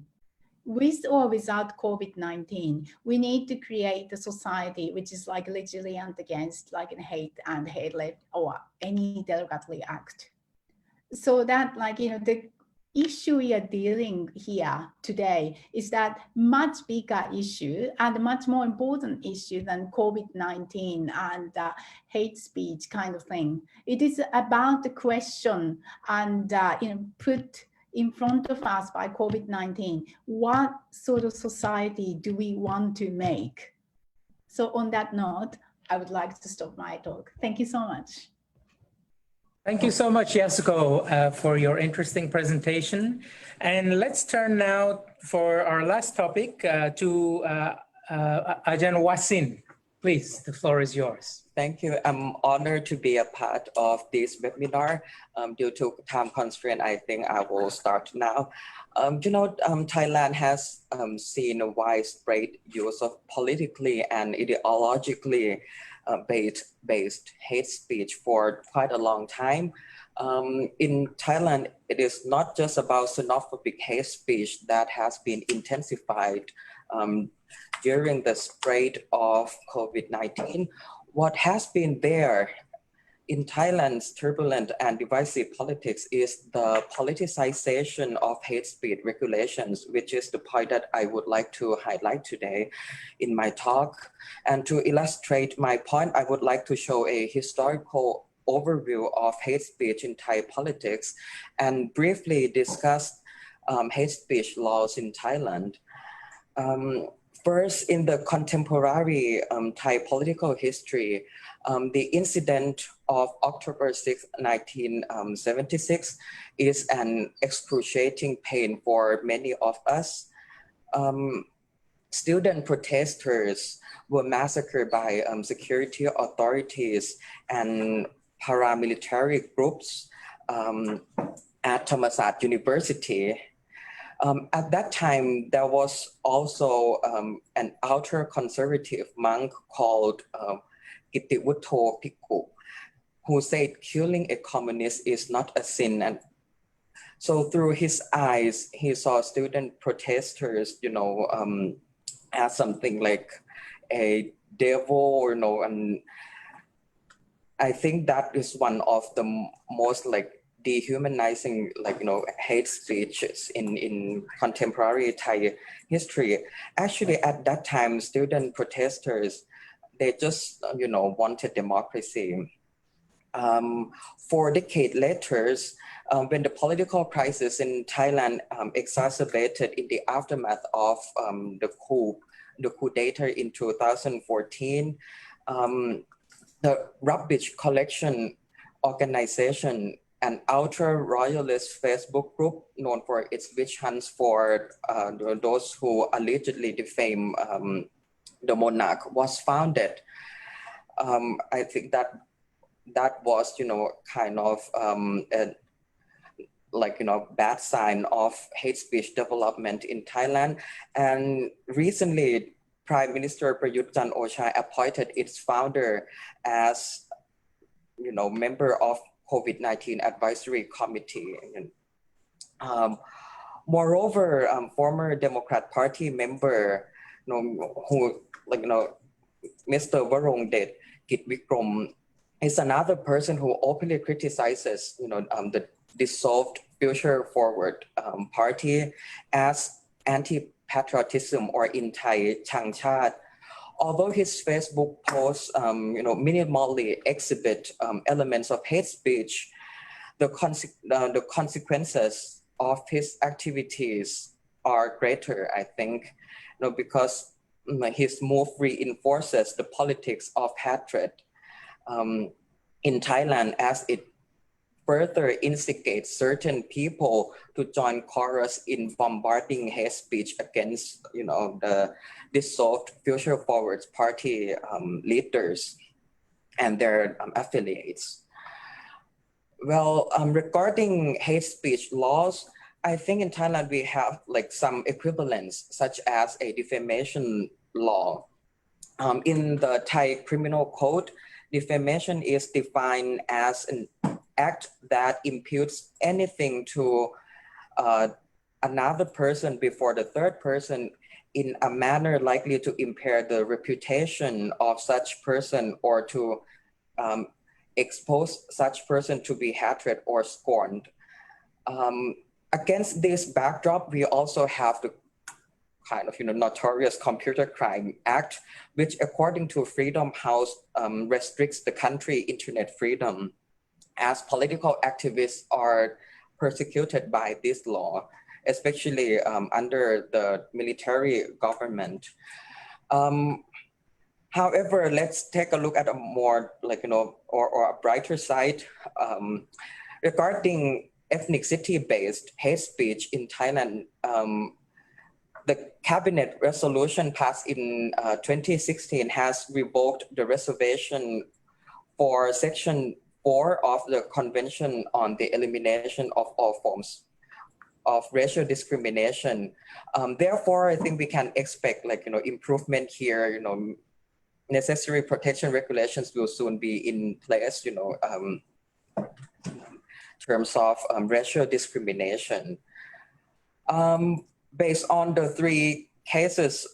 With or without COVID-19, we need to create a society which is like resilient against like hate and hatred or any derogatory act. So that like, the issue we are dealing here today is that much bigger issue and much more important issue than COVID-19 and hate speech kind of thing. It is about the question and put in front of us by COVID-19, what sort of society do we want to make? So on that note, I would like to stop my talk. Thank you so much. Thank you so much, Yasuko, for your interesting presentation. And let's turn now for our last topic to Ajahn Wasin. Please, the floor is yours. Thank you. I'm honored to be a part of this webinar. Due to time constraint, I think I will start now. Thailand has seen a widespread use of politically and ideologically based hate speech for quite a long time. In Thailand, it is not just about xenophobic hate speech that has been intensified during the spread of COVID-19. What has been there in Thailand's turbulent and divisive politics is the politicization of hate speech regulations, which is the point that I would like to highlight today in my talk. And to illustrate my point, I would like to show a historical overview of hate speech in Thai politics and briefly discuss hate speech laws in Thailand. First, in the contemporary Thai political history, the incident of October 6, 1976 is an excruciating pain for many of us. Student protesters were massacred by security authorities and paramilitary groups at Thammasat University. At that time, there was also an ultra-conservative monk called Kittiwutto Bhikkhu, who said killing a communist is not a sin. And so through his eyes, he saw student protesters, as something like a devil, and I think that is one of the most dehumanizing, hate speeches in contemporary Thai history. Actually, at that time, student protesters, they just, wanted democracy. 4 decades later, when the political crisis in Thailand exacerbated in the aftermath of the coup d'etat in 2014, the rubbish collection organization, an ultra-royalist Facebook group known for its witch hunts for those who allegedly defame the monarch, was founded. I think that was, kind of bad sign of hate speech development in Thailand. And recently, Prime Minister Prayut Chan-o-cha appointed its founder as, member of COVID-19 advisory committee. Moreover, former Democrat Party member, who Mr. Varongdet Kitvikrom is another person who openly criticizes, the dissolved Future Forward party as anti-patriotism, or in Thai, Chang Chat. Although his Facebook posts, minimally exhibit elements of hate speech, the consequences of his activities are greater, I think, because his move reinforces the politics of hatred in Thailand, as it further instigates certain people to join chorus in bombarding hate speech against, the dissolved Future Forward party leaders and their affiliates. Well, regarding hate speech laws, I think in Thailand we have some equivalents, such as a defamation law. In the Thai criminal code, defamation is defined as an act that imputes anything to another person before the third person in a manner likely to impair the reputation of such person, or to expose such person to be hatred or scorned. Against this backdrop, we also have the kind of notorious Computer Crime Act, which according to Freedom House restricts the country internet freedom, as political activists are persecuted by this law, especially under the military government. However, let's take a look at a more or a brighter side regarding ethnicity-based hate speech in Thailand. The cabinet resolution passed in 2016 has revoked the reservation for Section 4 of the Convention on the Elimination of All Forms of Racial Discrimination. Therefore, I think we can expect improvement here, necessary protection regulations will soon be in place, you know, in terms of racial discrimination. Based on the three cases,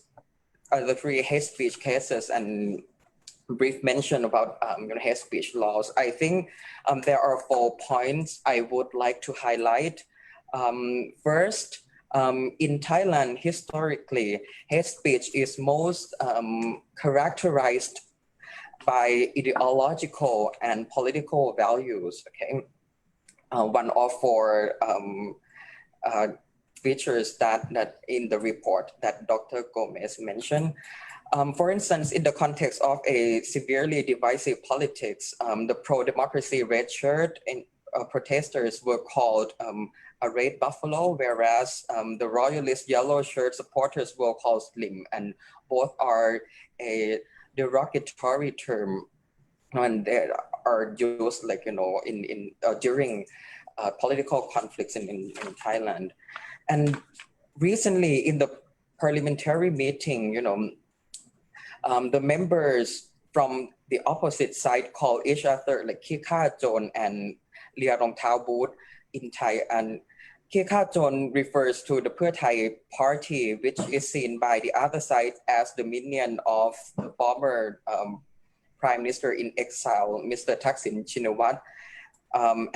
the three hate speech cases and brief mention about hate speech laws, I think there are 4 points I would like to highlight. First, in Thailand, historically, hate speech is most characterized by ideological and political values. Okay, one of 4 features that in the report that Dr. Gomez mentioned. For instance, in the context of a severely divisive politics, the pro-democracy red shirt and protesters were called a red buffalo, whereas the royalist yellow shirt supporters were called slim, and both are a derogatory term, and they are used, like, you know, in during political conflicts in Thailand. And recently in the parliamentary meeting, you know, the members from the opposite side call each other like Kika Jon and Lia Rong Tao Boot in Thai. And Kika Jon refers to the Pheu Thai party, which is seen by the other side as the minion of the former Prime Minister in exile, Mr. Thaksin Shinawatra.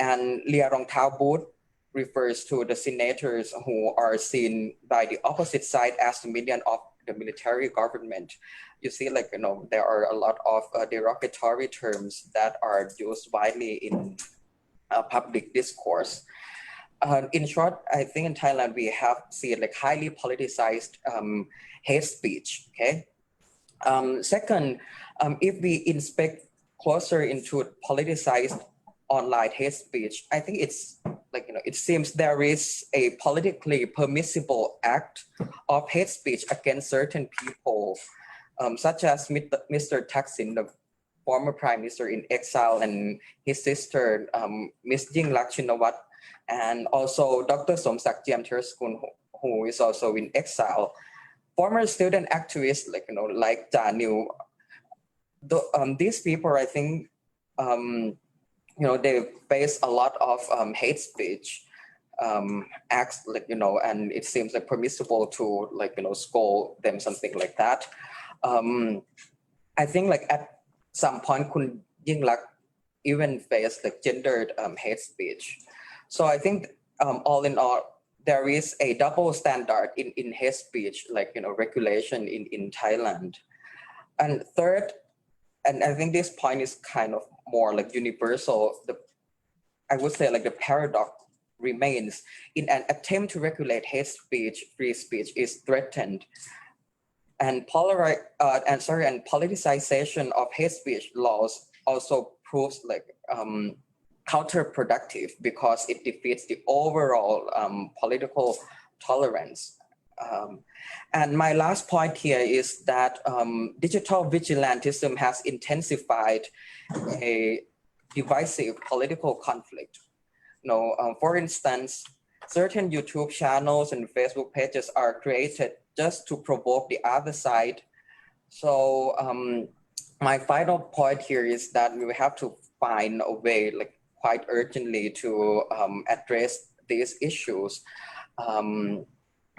And Lia Rong Tao Boot refers to the senators who are seen by the opposite side as the minion of the military government. You see, like, you know, there are a lot of derogatory terms that are used widely in public discourse. In short, I think in Thailand, we have seen like highly politicized hate speech, okay? Second, if we inspect closer into politicized online hate speech, I think it's like, you know, it seems there is a politically permissible act of hate speech against certain people, such as Mr. Thaksin, the former Prime Minister in exile, and his sister, Ms. Yingluck Shinawatra, and also Dr. Somsak Jiamtherakul, who is also in exile. Former student activists, like, you know, like Daniel, these people, I think, you know, they face a lot of hate speech acts, like, you know, and it seems like permissible to, like, you know, scold them, something like that. I think like at some point, Kun Yingluck even faced like gendered hate speech. So I think all in all, there is a double standard in hate speech, like, you know, regulation in Thailand. And third, and I think this point is kind of more like universal, I would say like the paradox remains. In an attempt to regulate hate speech, free speech is threatened. And politicization of hate speech laws also proves like counterproductive because it defeats the overall political tolerance. And my last point here is that digital vigilantism has intensified a divisive political conflict. You know, for instance, certain YouTube channels and Facebook pages are created just to provoke the other side. So my final point here is that we have to find a way, like quite urgently, to address these issues. You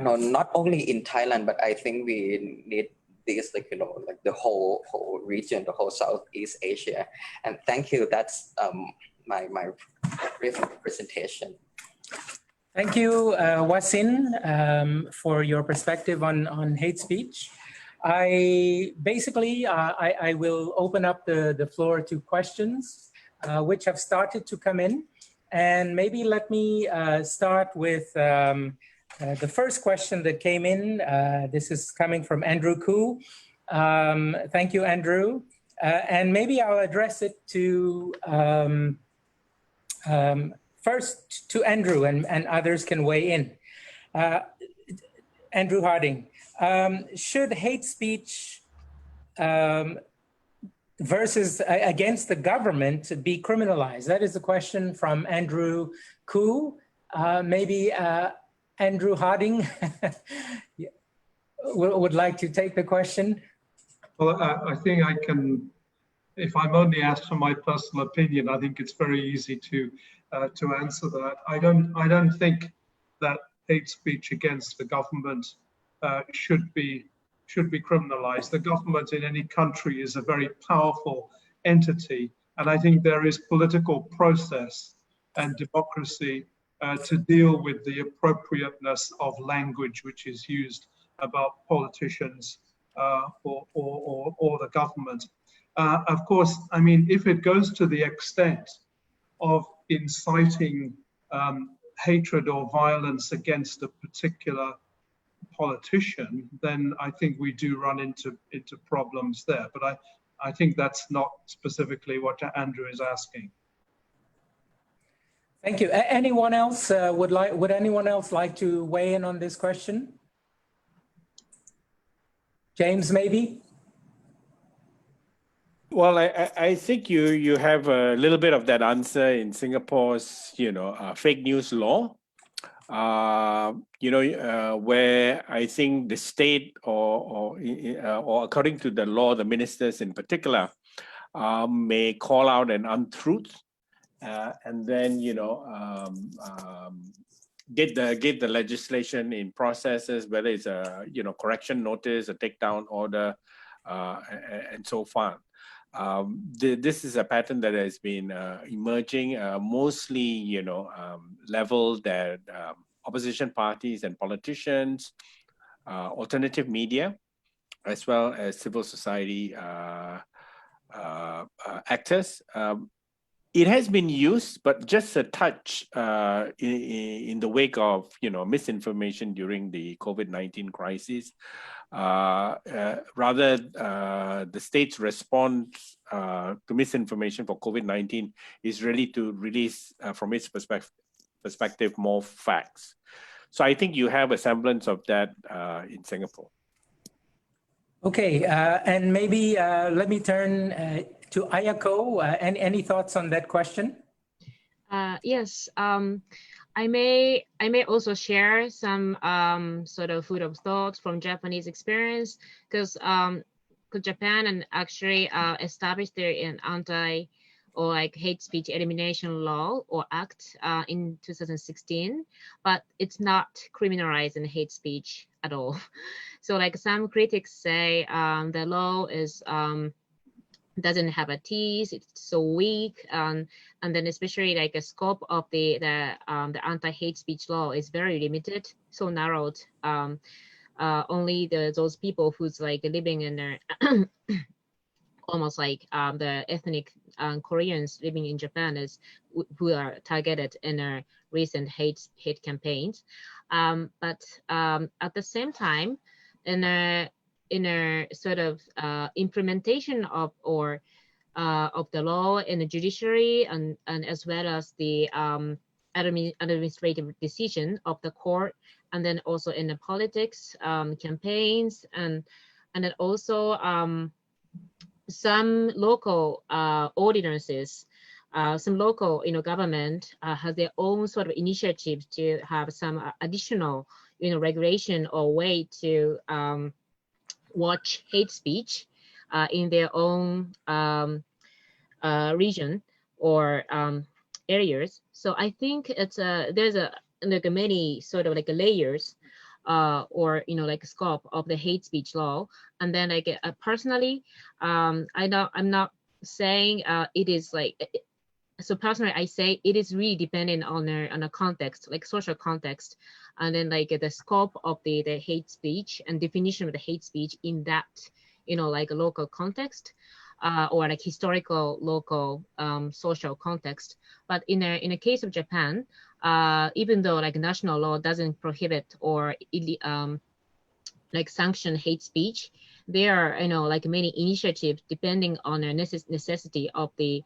know, not only in Thailand, but I think we need this, like, you know, like the whole region, the whole Southeast Asia. And thank you. That's my brief presentation. Thank you, Wasin, for your perspective on hate speech. I will open up the floor to questions, which have started to come in. And maybe let me start with the first question that came in. This is coming from Andrew Koo. Thank you, Andrew. And maybe I'll address it to first to Andrew, and others can weigh in. Andrew Harding, should hate speech versus against the government be criminalized? That is a question from Andrew Koo. Maybe Andrew Harding would like to take the question. Well, I think I can, if I'm only asked for my personal opinion, I think it's very easy to answer that. I don't think that hate speech against the government should be criminalized. The government in any country is a very powerful entity, and I think there is political process and democracy to deal with the appropriateness of language which is used about politicians or the government. Of course, I mean, if it goes to the extent of inciting hatred or violence against a particular politician, then I think we do run into problems there. But I think that's not specifically what Andrew is asking. Thank you. Anyone else would anyone else like to weigh in on this question? James, maybe? Well, I think you have a little bit of that answer in Singapore's, fake news law, where I think the state or according to the law, the ministers in particular may call out an untruth, and then get the legislation in processes, whether it's a correction notice, a takedown order, and so on. This is a pattern that has been emerging, mostly leveled at opposition parties and politicians, alternative media, as well as civil society actors. It has been used, but just a touch in the wake of misinformation during the COVID-19 crisis. Rather, the state's response to misinformation for COVID-19 is really to release, from its perspective, more facts. So I think you have a semblance of that in Singapore. Okay, and maybe let me turn to Ayako. Any thoughts on that question? Yes. I may also share some sort of food of thought from Japanese experience, because Japan and actually established an anti or hate speech elimination law or act in 2016, but it's not criminalizing hate speech at all. So some critics say the law is doesn't have a teeth, it's so weak, and then especially a scope of the anti-hate speech law is very limited, so narrowed. Only those people who's living in their almost the ethnic Koreans living in Japan who are targeted in a recent hate campaigns. But at the same time, in a sort of implementation of the law in the judiciary and as well as the administrative decision of the court, and then also in the politics campaigns, and then also some local ordinances, some local government has their own sort of initiative to have some additional regulation or way to watch hate speech in their own region or areas. So I think it's there's many sort of layers or scope of the hate speech law. And then personally, I'm not saying it is so personally I say it is really dependent on a context, social context, and then the scope of the hate speech and definition of the hate speech in that a local context or historical local social context. But in a case of Japan, even though national law doesn't prohibit or sanction hate speech, there are many initiatives depending on the necessity of the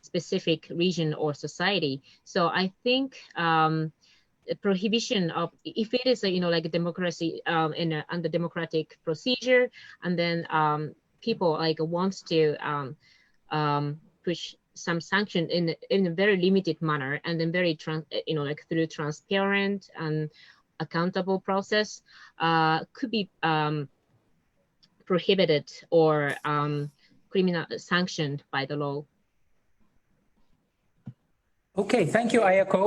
specific region or society. So I think prohibition of, if it is a democracy under democratic procedure, and then people wants to push some sanction in a very limited manner, and then very through transparent and accountable process, could be prohibited or criminal sanctioned by the law. Okay, thank you, Ayako,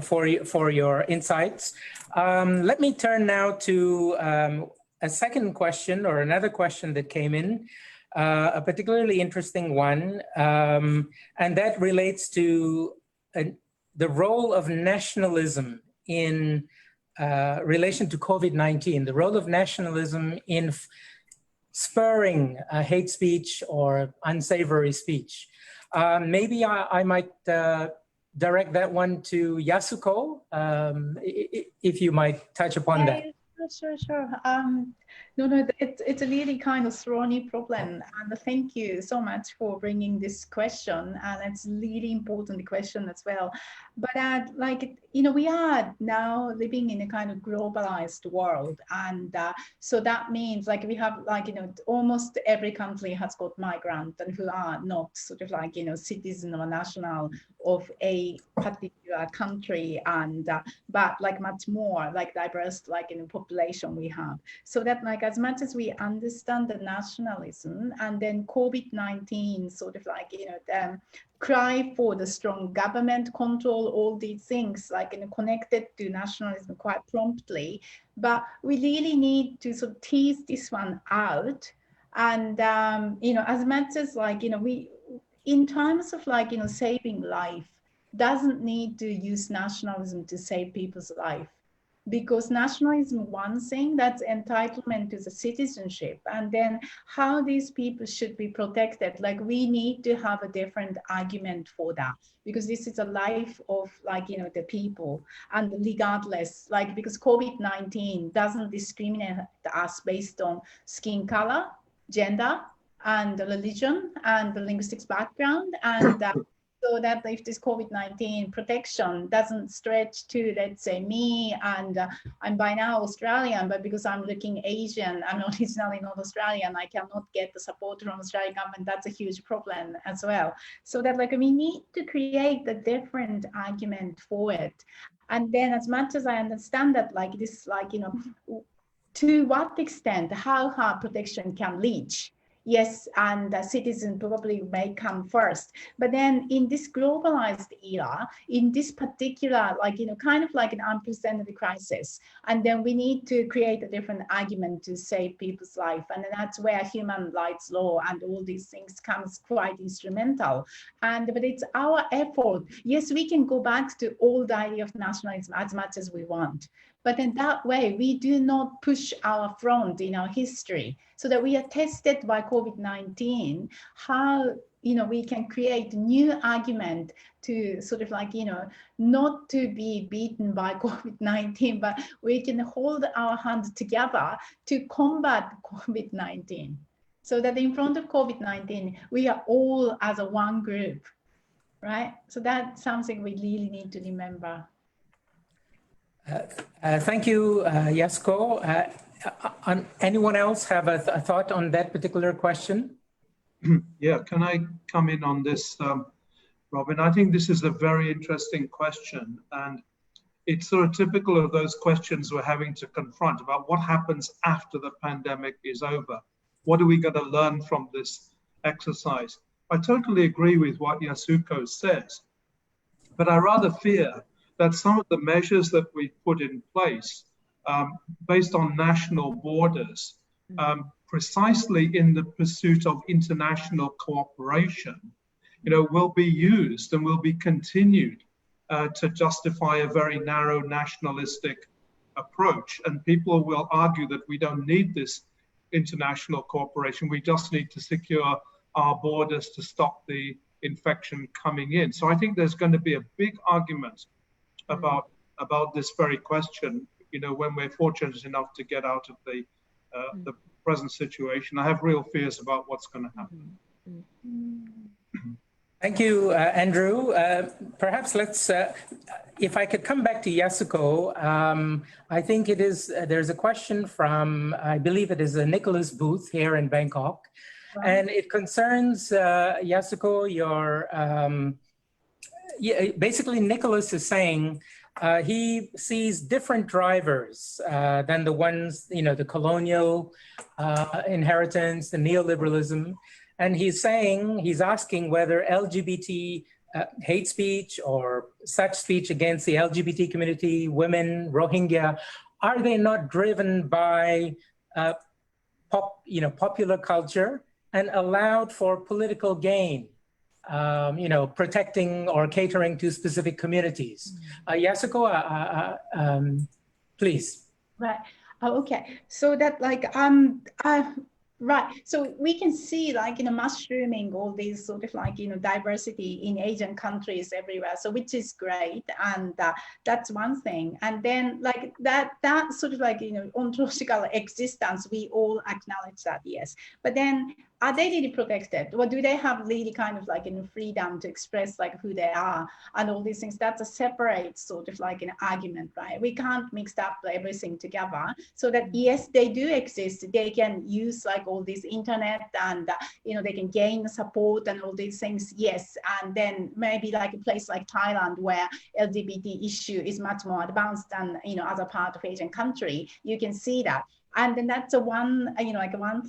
for your insights. Let me turn now to a second question, or another question that came in, a particularly interesting one, and that relates to the role of nationalism in relation to COVID-19, the role of nationalism in spurring hate speech or unsavory speech. Maybe I might direct that one to Yasuko, if you might touch upon that. Sure. It's a really kind of thorny problem, and thank you so much for bringing this question, and it's really important question as well. But we are now living in a kind of globalized world, and so that means we have almost every country has got migrants and who are not sort of citizen or national of a particular country, and but much more diverse population we have. So that as much as we understand the nationalism, and then COVID-19 sort of cry for the strong government control, all these things connected to nationalism quite promptly, but we really need to sort of tease this one out. And as much as we, in terms of saving life, doesn't need to use nationalism to save people's life, because nationalism, one thing, that's entitlement to the citizenship, and then how these people should be protected. We need to have a different argument for that, because this is a life of the people, and regardless, because COVID-19 doesn't discriminate us based on skin color, gender, and religion, and the linguistics background, and so that if this COVID-19 protection doesn't stretch to, let's say, me, and I'm by now Australian, but because I'm looking Asian, I'm originally not Australian, I cannot get the support from Australian government, that's a huge problem as well. So that we need to create a different argument for it. And then as much as I understand that this, to what extent, how hard protection can reach, yes, and the citizen probably may come first. But then in this globalized era, in this particular, kind of an unprecedented crisis, and then we need to create a different argument to save people's life. And that's where human rights law and all these things comes quite instrumental. But it's our effort. Yes, we can go back to old idea of nationalism as much as we want. But in that way, we do not push our front in our history, so that we are tested by COVID-19, how we can create new argument to sort of not to be beaten by COVID-19, but we can hold our hands together to combat COVID-19. So that in front of COVID-19, we are all as a one group, right? So that's something we really need to remember. Thank you, Yasuko. Anyone else have a thought on that particular question? Yeah, can I come in on this, Robin? I think this is a very interesting question, and it's sort of typical of those questions we're having to confront about what happens after the pandemic is over. What are we going to learn from this exercise? I totally agree with what Yasuko says, but I rather fear that some of the measures that we put in place based on national borders, precisely in the pursuit of international cooperation, will be used and will be continued to justify a very narrow nationalistic approach. And people will argue that we don't need this international cooperation. We just need to secure our borders to stop the infection coming in. So I think there's going to be a big argument about this very question, when we're fortunate enough to get out of the present situation. I have real fears about what's going to happen. Thank you, Andrew. Perhaps let's, if I could come back to Yasuko, I think there's a question from, I believe it is Nicholas Booth here in Bangkok, and it concerns, Yasuko, basically Nicholas is saying, he sees different drivers than the ones, the colonial inheritance, the neoliberalism. And he's asking whether LGBT hate speech or such speech against the LGBT community, women, Rohingya, are they not driven by popular culture and allowed for political gain? Protecting or catering to specific communities. Yasuko, please. Right. Okay. So that right. So we can see mushrooming all these sort of diversity in Asian countries everywhere. So which is great, and that's one thing. And then that sort of ontological existence, we all acknowledge that, yes. But then are they really protected, or do they have really kind of freedom to express who they are and all these things? That's a separate sort of an argument, right? We can't mix up everything together. So that yes, they do exist. They can use all this internet, and they can gain support and all these things. Yes, and then maybe a place like Thailand, where LGBT issue is much more advanced than other part of Asian country, you can see that. And then that's one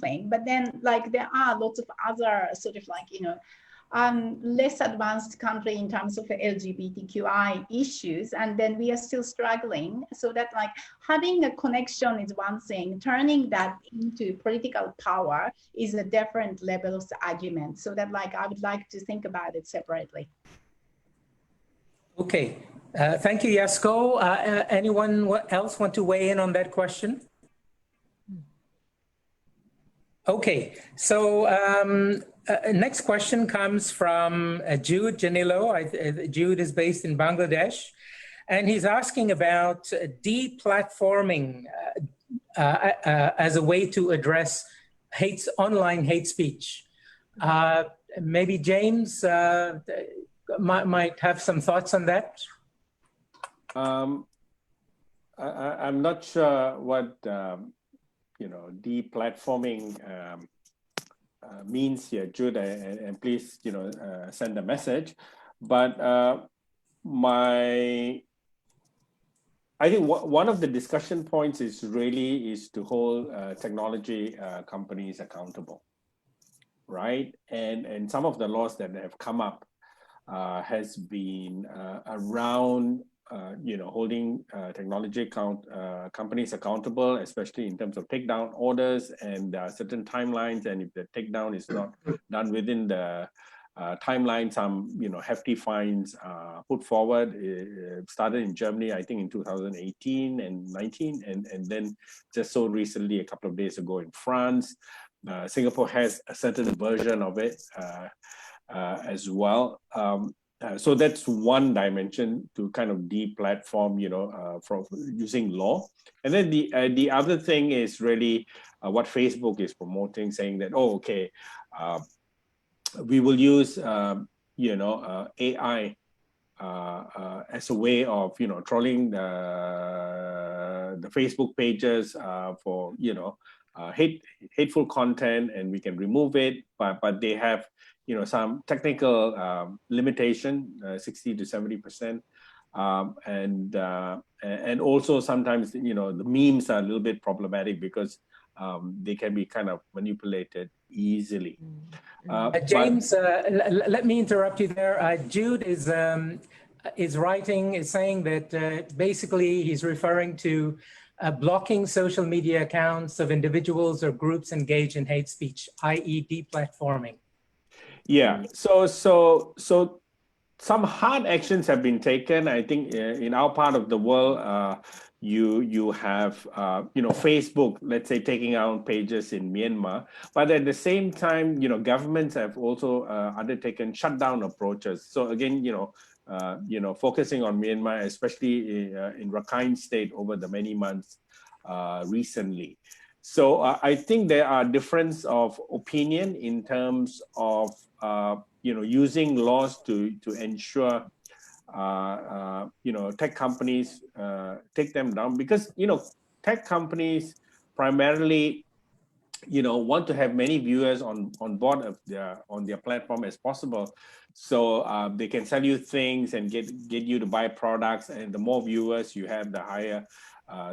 thing. But then there are lots of other sort of less advanced country in terms of LGBTQI issues, and then we are still struggling. So that having a connection is one thing, turning that into political power is a different level of argument. So that I would like to think about it separately. Okay, thank you, Yasuko. Anyone else want to weigh in on that question? Okay, so next question comes from Jude Janilo. Jude is based in Bangladesh, and he's asking about deplatforming as a way to address online hate speech. Maybe James might have some thoughts on that. I'm not sure what deplatforming means here, Jude, and please, send a message. But I think one of the discussion points is to hold technology companies accountable, right? And some of the laws that have come up has been around holding technology companies accountable, especially in terms of takedown orders and certain timelines. And if the takedown is not done within the timeline, some hefty fines put forward. It started in Germany, I think, in 2018 and 19, and then just so recently, a couple of days ago, in France. Singapore has a certain version of it as well. So that's one dimension to kind of deplatform, from using law. And then the other thing is really what Facebook is promoting, saying that, we will use AI as a way of trolling the Facebook pages for hateful content, and we can remove it, but they have some technical limitation, 60 to 70%, and also sometimes the memes are a little bit problematic because they can be kind of manipulated easily. James, let me interrupt you there. Jude is saying that basically he's referring to blocking social media accounts of individuals or groups engaged in hate speech, i.e. deplatforming. Yeah, so some hard actions have been taken. I think in our part of the world, you have Facebook, let's say, taking out pages in Myanmar, but at the same time, governments have also undertaken shutdown approaches. So again, focusing on Myanmar, especially in Rakhine State over the many months recently. So I think there are difference of opinion in terms of using laws to ensure tech companies take them down, because tech companies primarily want to have many viewers on board of on their platform as possible, so they can sell you things and get you to buy products. And the more viewers you have, the higher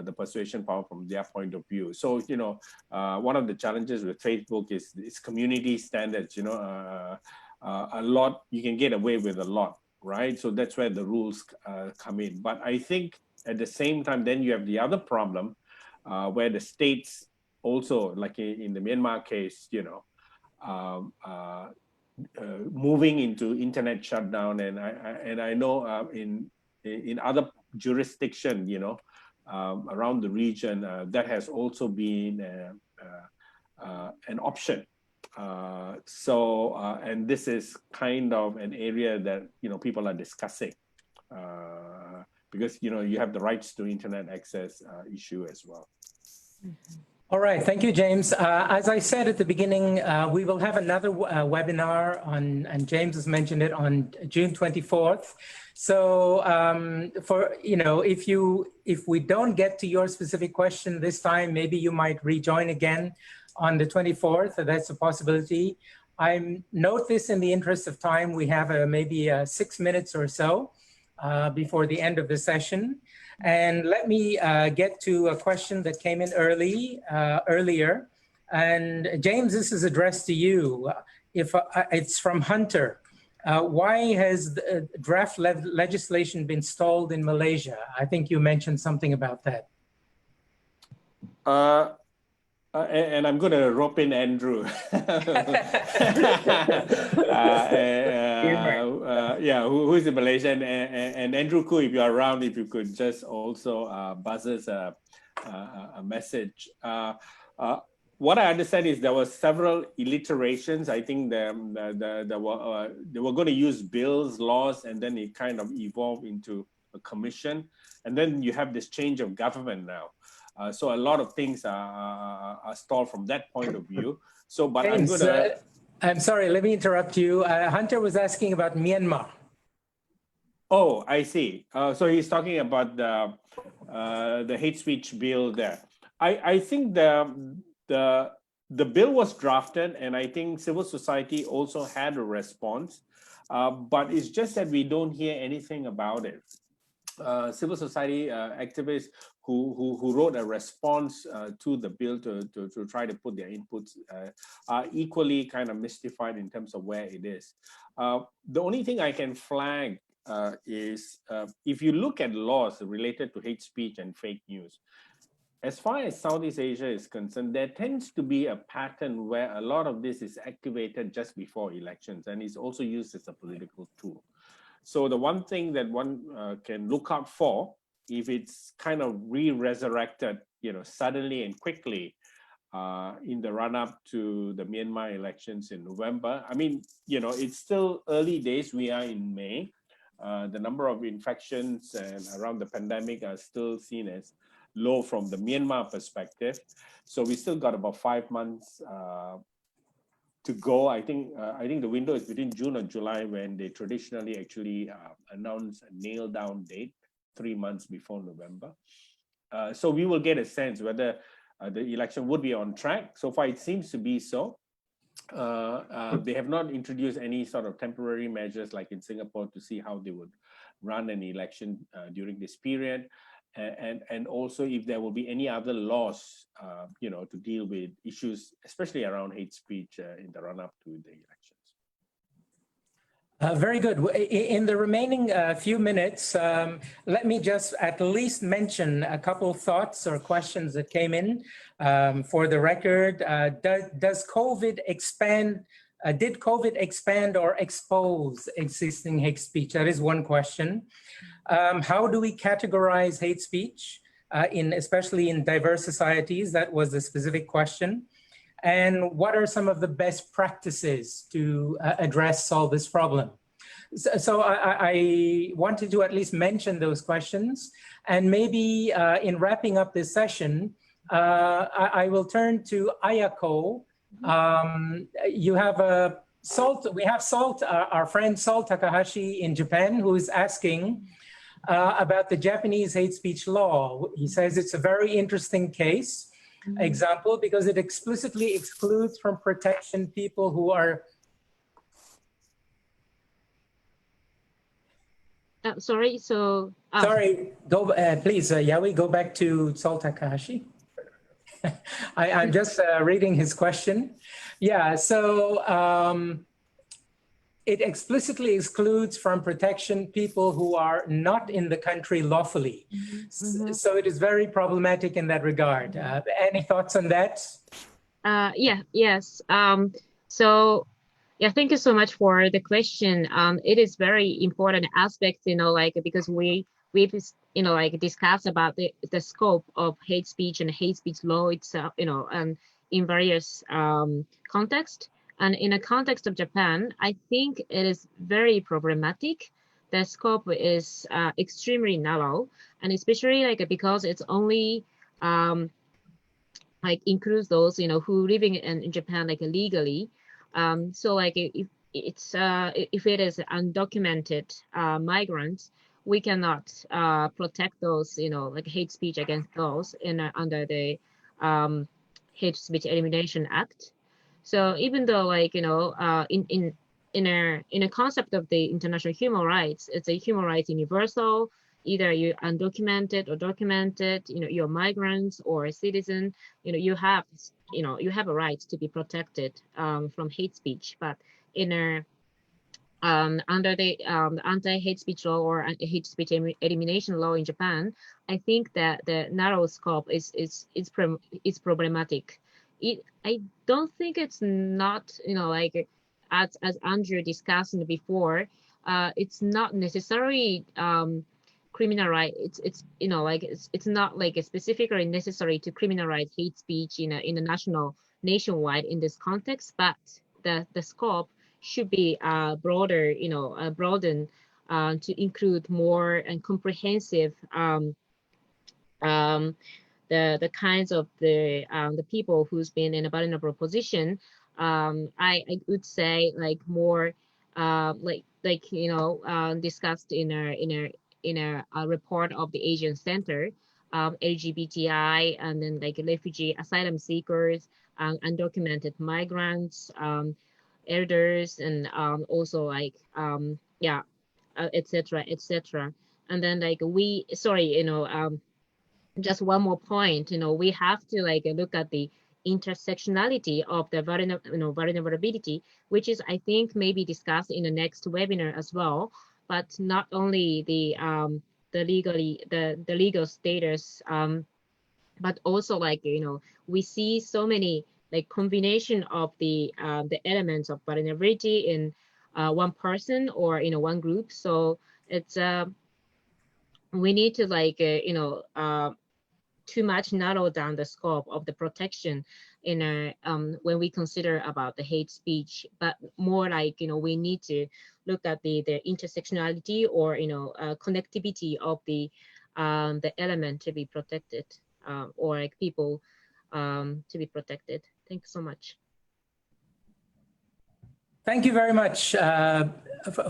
the persuasion power from their point of view. So one of the challenges with Facebook is its community standards. A lot, you can get away with a lot, right? So that's where the rules come in. But I think at the same time, then you have the other problem where the states also, like in the Myanmar case, moving into internet shutdown, and I know in other jurisdictions, around the region, that has also been an option. And this is kind of an area that people are discussing because you have the rights to internet access issue as well. Mm-hmm. All right, thank you, James. As I said at the beginning, we will have another webinar and James has mentioned it, on June 24th. So if we don't get to your specific question this time, maybe you might rejoin again on the 24th. That's a possibility. I note this in the interest of time. We have maybe 6 minutes or so before the end of the session. And let me get to a question that came in earlier. And James, this is addressed to you. It's from Hunter. Why has the draft legislation been stalled in Malaysia? I think you mentioned something about that. And I'm going to rope in Andrew. Who's in Malaysia? And Andrew Koo, if you're around, if you could just also buzz us a message. What I understand is there were several alliterations. I think they were going to use bills, laws, and then it kind of evolved into a commission. And then you have this change of government now. So a lot of things are stalled from that point of view. So, but James, I'm sorry, let me interrupt you. Hunter was asking about Myanmar. Oh, I see. So he's talking about the hate speech bill there. I think the bill was drafted, and I think civil society also had a response, but it's just that we don't hear anything about it. Civil society activists who wrote a response to the bill to try to put their inputs are equally kind of mystified in terms of where it is. The only thing I can flag is if you look at laws related to hate speech and fake news, as far as Southeast Asia is concerned, there tends to be a pattern where a lot of this is activated just before elections, and is also used as a political tool. So the one thing that one can look out for, if it's kind of re-resurrected, suddenly and quickly in the run-up to the Myanmar elections in November. I mean, it's still early days. We are in May. The number of infections and around the pandemic are still seen as low from the Myanmar perspective. So we still got about 5 months to go. I think the window is between June and July, when they traditionally actually announce a nail down date 3 months before November. So we will get a sense whether the election would be on track. So far, it seems to be so. They have not introduced any sort of temporary measures like in Singapore to see how they would run an election during this period. And also if there will be any other laws, to deal with issues, especially around hate speech in the run-up to the elections. Very good. In the remaining few minutes, let me just at least mention a couple of thoughts or questions that came in for the record. Does COVID expand? Did COVID expand or expose existing hate speech? That is one question. How do we categorize hate speech, especially in diverse societies? That was the specific question. And what are some of the best practices to solve this problem? So I wanted to at least mention those questions. And maybe in wrapping up this session, I will turn to Ayako. You have we have Salt, our friend Salt Takahashi in Japan, who is asking about the Japanese hate speech law. He says it's a very interesting case. example, because it explicitly excludes from protection people who are. Sorry, so. Sorry, go please, Yaoi, go back to Sol Takahashi. I'm just reading his question. Yeah, so it explicitly excludes from protection people who are not in the country lawfully. So it is very problematic in that regard. Any thoughts on that? Yes. So yeah, thank you so much for the question. It is very important aspect, like, because we've like discussed about the scope of hate speech and hate speech law itself, and in various contexts. And in a context of Japan, I think it is very problematic. The scope is extremely narrow, and especially like because it's only like includes those who living in Japan like legally. So like if it is undocumented migrants, we cannot protect those like hate speech against those under the Hate Speech Elimination Act. So even though like in a concept of the international human rights, it's a human rights universal. Either you're undocumented or documented, you're migrants or a citizen, you have a right to be protected from hate speech. But under the anti-hate speech law or hate speech elimination law in Japan, I think that the narrow scope is problematic. I don't think it's not, like as Andrew discussed before, it's not necessarily criminal right. It's not like specifically necessary to criminalize hate speech in a nationwide in this context, but the scope should be broader, broadened to include more and comprehensive the kinds of the people who's been in a vulnerable position. I would say like more discussed in a report of the Asian Center, LGBTI, and then like refugee asylum seekers, undocumented migrants, elders, and also like etc. And then like just one more point, we have to like look at the intersectionality of the vulnerability, which is I think maybe discussed in the next webinar as well. But not only the legal status, but also like we see so many like combination of the elements of vulnerability in one person or one group. So it's we need to like too much narrow down the scope of the protection in when we consider about the hate speech, but more like we need to look at the intersectionality or connectivity of the element to be protected, or like people to be protected. Thank you so much. Thank you very much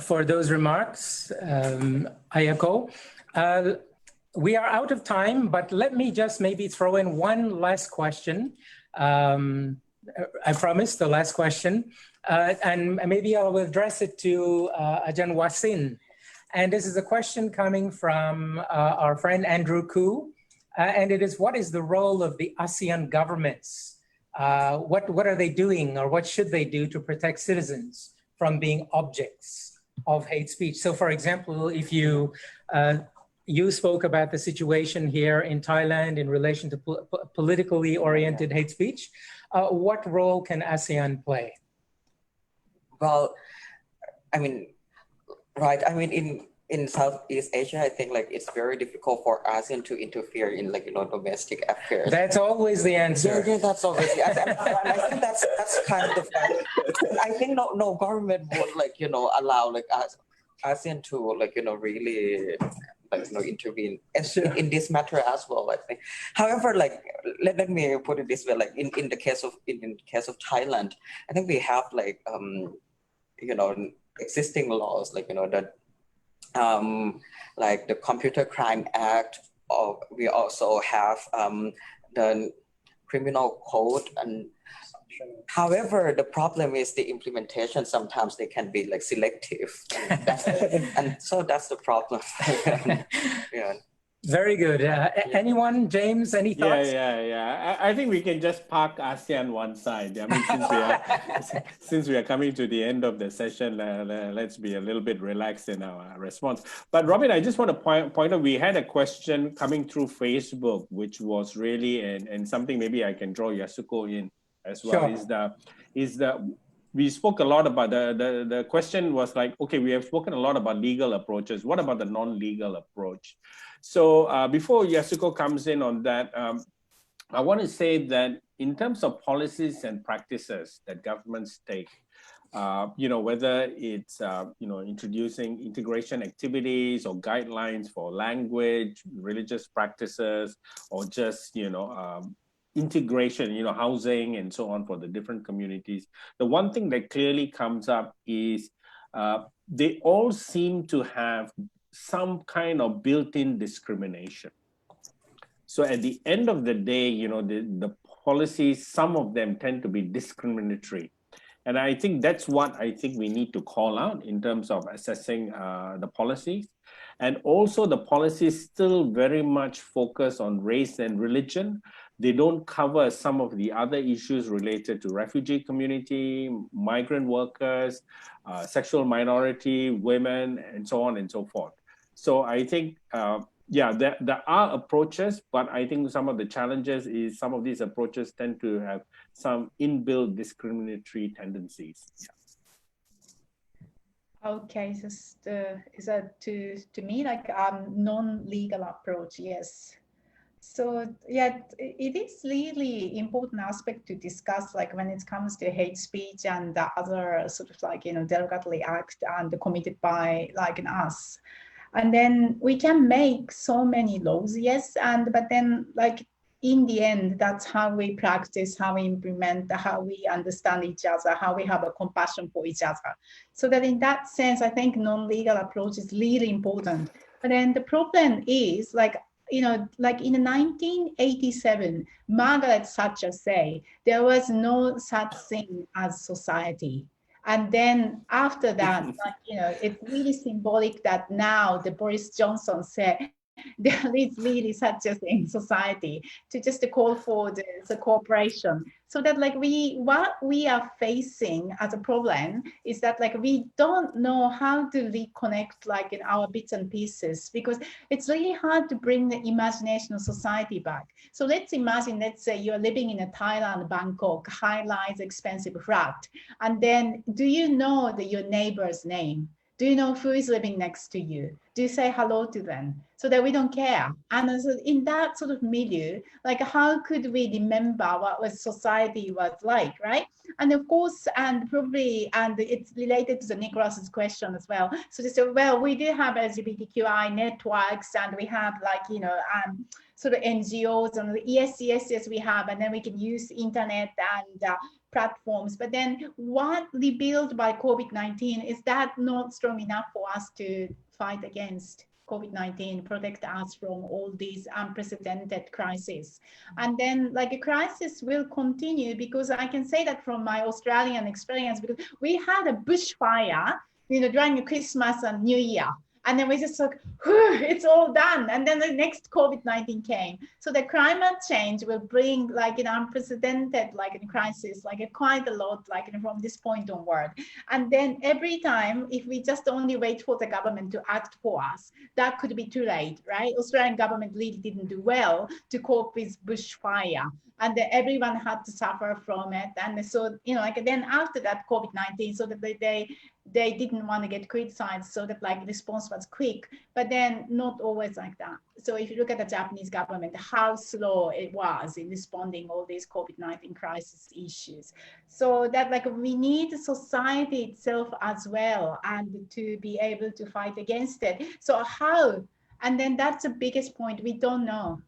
for those remarks, Ayako. We are out of time, but let me just maybe throw in one last question. I promise the last question, and maybe I'll address it to Ajahn Wasin. And this is a question coming from our friend Andrew Koo, and it is, what is the role of the ASEAN governments? What are they doing, or what should they do to protect citizens from being objects of hate speech? So for example, if you spoke about the situation here in Thailand in relation to politically oriented hate speech. What role can ASEAN play? Well, I mean, right. I mean, in Southeast Asia, I think like it's very difficult for ASEAN to interfere in like domestic affairs. That's always the answer. Yeah, that's always the answer. And I think that's kind of like, I think no government would like allow like ASEAN to like really like intervene in this matter as well, I think. However, like let me put it this way, like in the case of Thailand, I think we have like existing laws like that like the Computer Crime Act, or we also have the criminal code. And however, the problem is the implementation. Sometimes they can be like selective, and so that's the problem. Yeah. Very good. Anyone, James, any thoughts? I think we can just park ASEAN one side. I mean, since we are coming to the end of the session, let's be a little bit relaxed in our response. But Robin, I just want to point out, we had a question coming through Facebook, which was really, and something maybe I can draw Yasuko in as well. Sure. We spoke a lot about the question was like, okay, we have spoken a lot about legal approaches. What about the non-legal approach? So before Yasuko comes in on that, I want to say that in terms of policies and practices that governments take, whether it's, introducing integration activities or guidelines for language, religious practices, or just, integration, housing and so on for the different communities. The one thing that clearly comes up is they all seem to have some kind of built-in discrimination. So at the end of the day, the policies, some of them tend to be discriminatory. And I think that's what I think we need to call out in terms of assessing the policies. And also the policies still very much focus on race and religion. They don't cover some of the other issues related to refugee community, migrant workers, sexual minority, women, and so on and so forth. So I think, there are approaches, but I think some of the challenges is some of these approaches tend to have some inbuilt discriminatory tendencies. Yeah. Okay, just is that to me like non-legal approach? Yes. So yeah, it is really important aspect to discuss, like when it comes to hate speech and the other sort of like delicately act and committed by like us. And then we can make so many laws, yes, but then like in the end, that's how we practice, how we implement, how we understand each other, how we have a compassion for each other. So that in that sense, I think non-legal approach is really important. But then the problem is like in 1987, Margaret Thatcher said there was no such thing as society. And then after that, it's really symbolic that now the Boris Johnson said there is really such a thing, society, to just call for the cooperation. So that like what we are facing as a problem is that like we don't know how to reconnect like in our bits and pieces, because it's really hard to bring the imagination of society back. So let's imagine, let's say you're living in a Thailand, Bangkok, high-rise, expensive flat. And then do you know your neighbor's name? Do you know who is living next to you? Do you say hello to them? So that we don't care. And so in that sort of milieu, like how could we remember what was society was like, right? And of course, and probably, and it's related to the Nicholas's question as well. So just, well, we do have LGBTQI networks, and we have like, sort of NGOs, and yes, we have, and then we can use internet and platforms. But then what rebuilt by COVID-19, is that not strong enough for us to fight against COVID-19, protect us from all these unprecedented crises? And then like a crisis will continue, because I can say that from my Australian experience, because we had a bushfire, during Christmas and New Year. And then we just like, it's all done. And then the next COVID-19 came. So the climate change will bring like an unprecedented like a crisis, like quite a lot, like from this point onward. And then every time, if we just only wait for the government to act for us, that could be too late, right? Australian government really didn't do well to cope with bushfire. And then everyone had to suffer from it. And so, like then after that COVID-19, so that they didn't want to get criticized, so that like response was quick, but then not always like that. So if you look at the Japanese government, how slow it was in responding all these COVID-19 crisis issues. So that like we need society itself as well, and to be able to fight against it. So how? And then that's the biggest point, we don't know.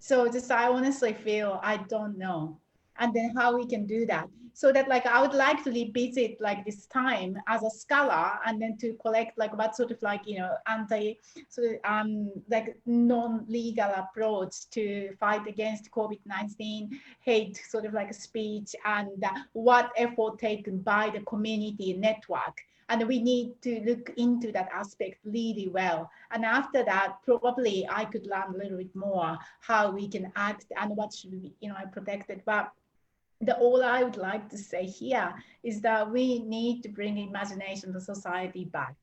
So just, I honestly feel I don't know. and then how we can do that. So that like I would like to revisit like this time as a scholar, and then to collect like what sort of like, you know, like non-legal approach to fight against COVID-19 hate sort of like speech, and what effort taken by the community network. And we need to look into that aspect really well. And after that, probably I could learn a little bit more how we can act and what should be, you know, protected. But all I would like to say here is that we need to bring imagination to society back,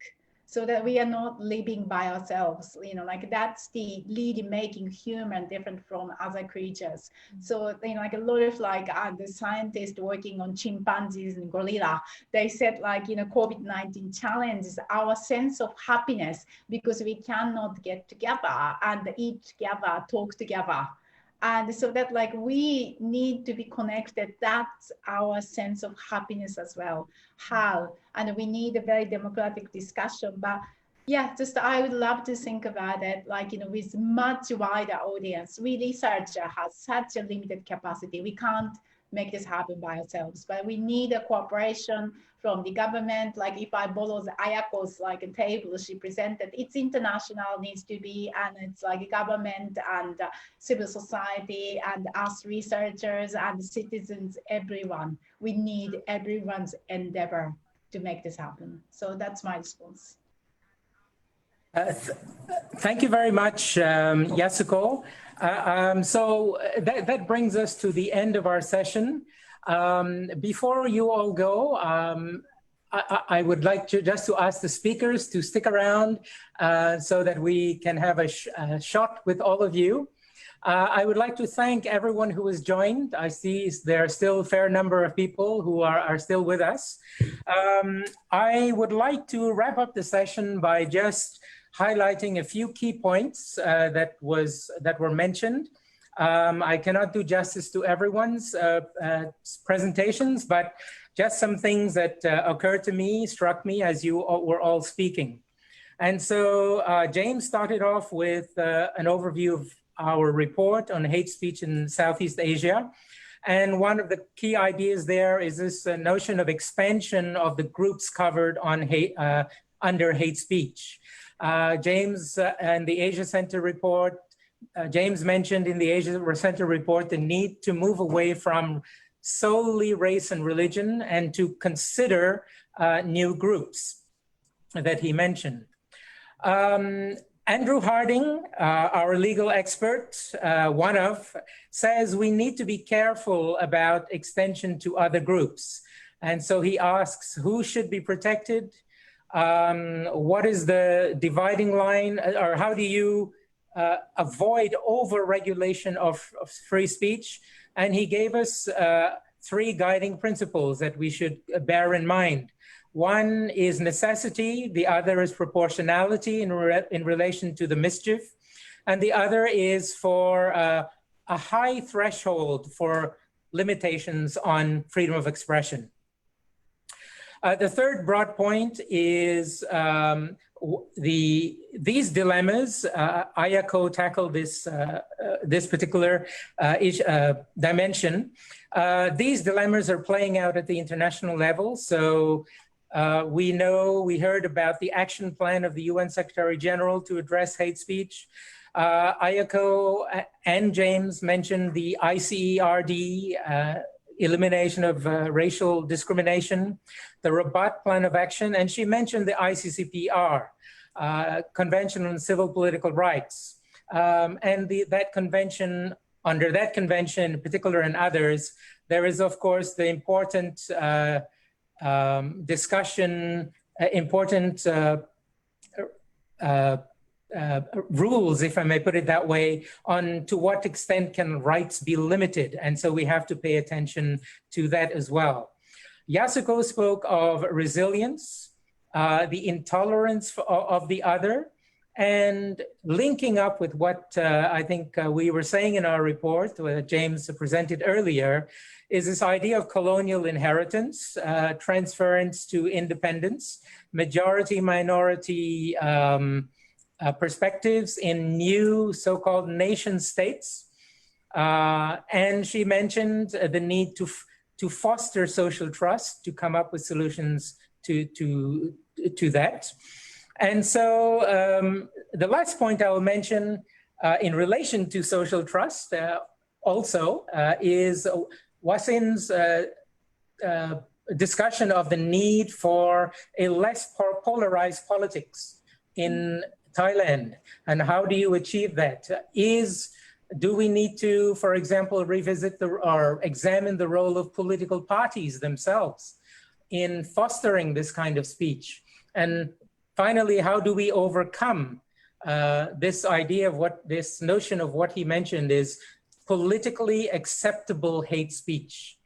so that we are not living by ourselves, you know, like that's the really making human different from other creatures. So, you know, like a lot of like the scientists working on chimpanzees and gorilla, they said like, you know, COVID-19 challenges our sense of happiness because we cannot get together and eat together, talk together. And so that like we need to be connected. That's our sense of happiness as well. How? And we need a very democratic discussion. But yeah, just I would love to think about it like, you know, with much wider audience. We researcher has such a limited capacity. We can't make this happen by ourselves, but we need a cooperation from the government. Like if I borrow the Ayako's like a table she presented, it's international, needs to be, and it's like government and civil society and us researchers and citizens, everyone. We need everyone's endeavor to make this happen. So that's my response. Thank you very much, Yasuko. So that brings us to the end of our session. Before you all go, I would like to just to ask the speakers to stick around so that we can have a shot with all of you. I would like to thank everyone who has joined. I see there are still a fair number of people who are still with us. I would like to wrap up the session by just highlighting a few key points that were mentioned. I cannot do justice to everyone's presentations, but just some things that occurred to me, struck me as you were all speaking. And so James started off with an overview of our report on hate speech in Southeast Asia. And one of the key ideas there is this notion of expansion of the groups covered on under hate speech. James and the Asia Center report, James mentioned in the Asia Center report the need to move away from solely race and religion and to consider new groups that he mentioned. Andrew Harding, our legal expert, says we need to be careful about extension to other groups. And so he asks, who should be protected? What is the dividing line, or how do you avoid over-regulation of free speech? And he gave us 3 guiding principles that we should bear in mind. One is necessity, the other is proportionality in relation to the mischief, and the other is for a high threshold for limitations on freedom of expression. The third broad point is these dilemmas. Ayako tackled this particular dimension. These dilemmas are playing out at the international level. So we heard about the action plan of the UN Secretary General to address hate speech. Ayako and James mentioned the ICERD, elimination of racial discrimination, the Rabat Plan of Action, and she mentioned the ICCPR, Convention on Civil Political Rights. And that convention, under that convention in particular and others, there is of course the important discussion, important rules, if I may put it that way, on to what extent can rights be limited. And so we have to pay attention to that as well. Yasuko spoke of resilience, the intolerance of the other, and linking up with what I think we were saying in our report, James presented earlier, is this idea of colonial inheritance, transference to independence, majority-minority perspectives in new so-called nation states, And she mentioned the need to foster social trust, to come up with solutions to that. And so the last point I will mention in relation to social trust also is Wasin's discussion of the need for a less polarized politics in Thailand. And how do you achieve that? Do we need to, for example, revisit or examine the role of political parties themselves in fostering this kind of speech? And finally, how do we overcome this idea of this notion of what he mentioned is politically acceptable hate speech?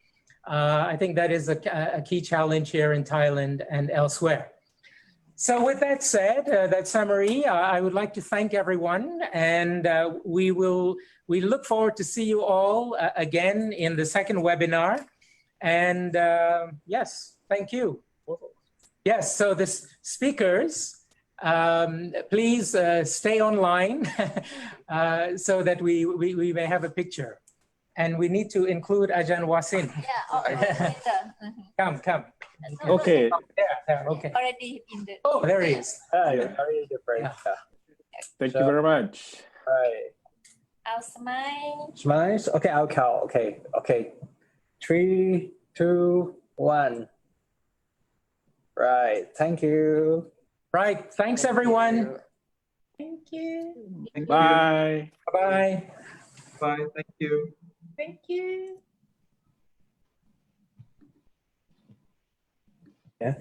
I think that is a key challenge here in Thailand and elsewhere. So with that said, that summary, I would like to thank everyone, and we look forward to see you all again in the second webinar. And yes, thank you. Yes, so the speakers, please stay online so that we may have a picture. And we need to include Ajahn Wasin. Come. Okay. There, okay. Already in the. Oh, there he is. Yeah. Thank you very much. Right. I'll smile. Smiles. Okay, I'll count. Okay. 3, 2, 1. Right. Thank you. Right. Thanks, everyone. Thank you. Thank Bye. Bye-bye. you. Bye. Thank you. Thank you. Yeah.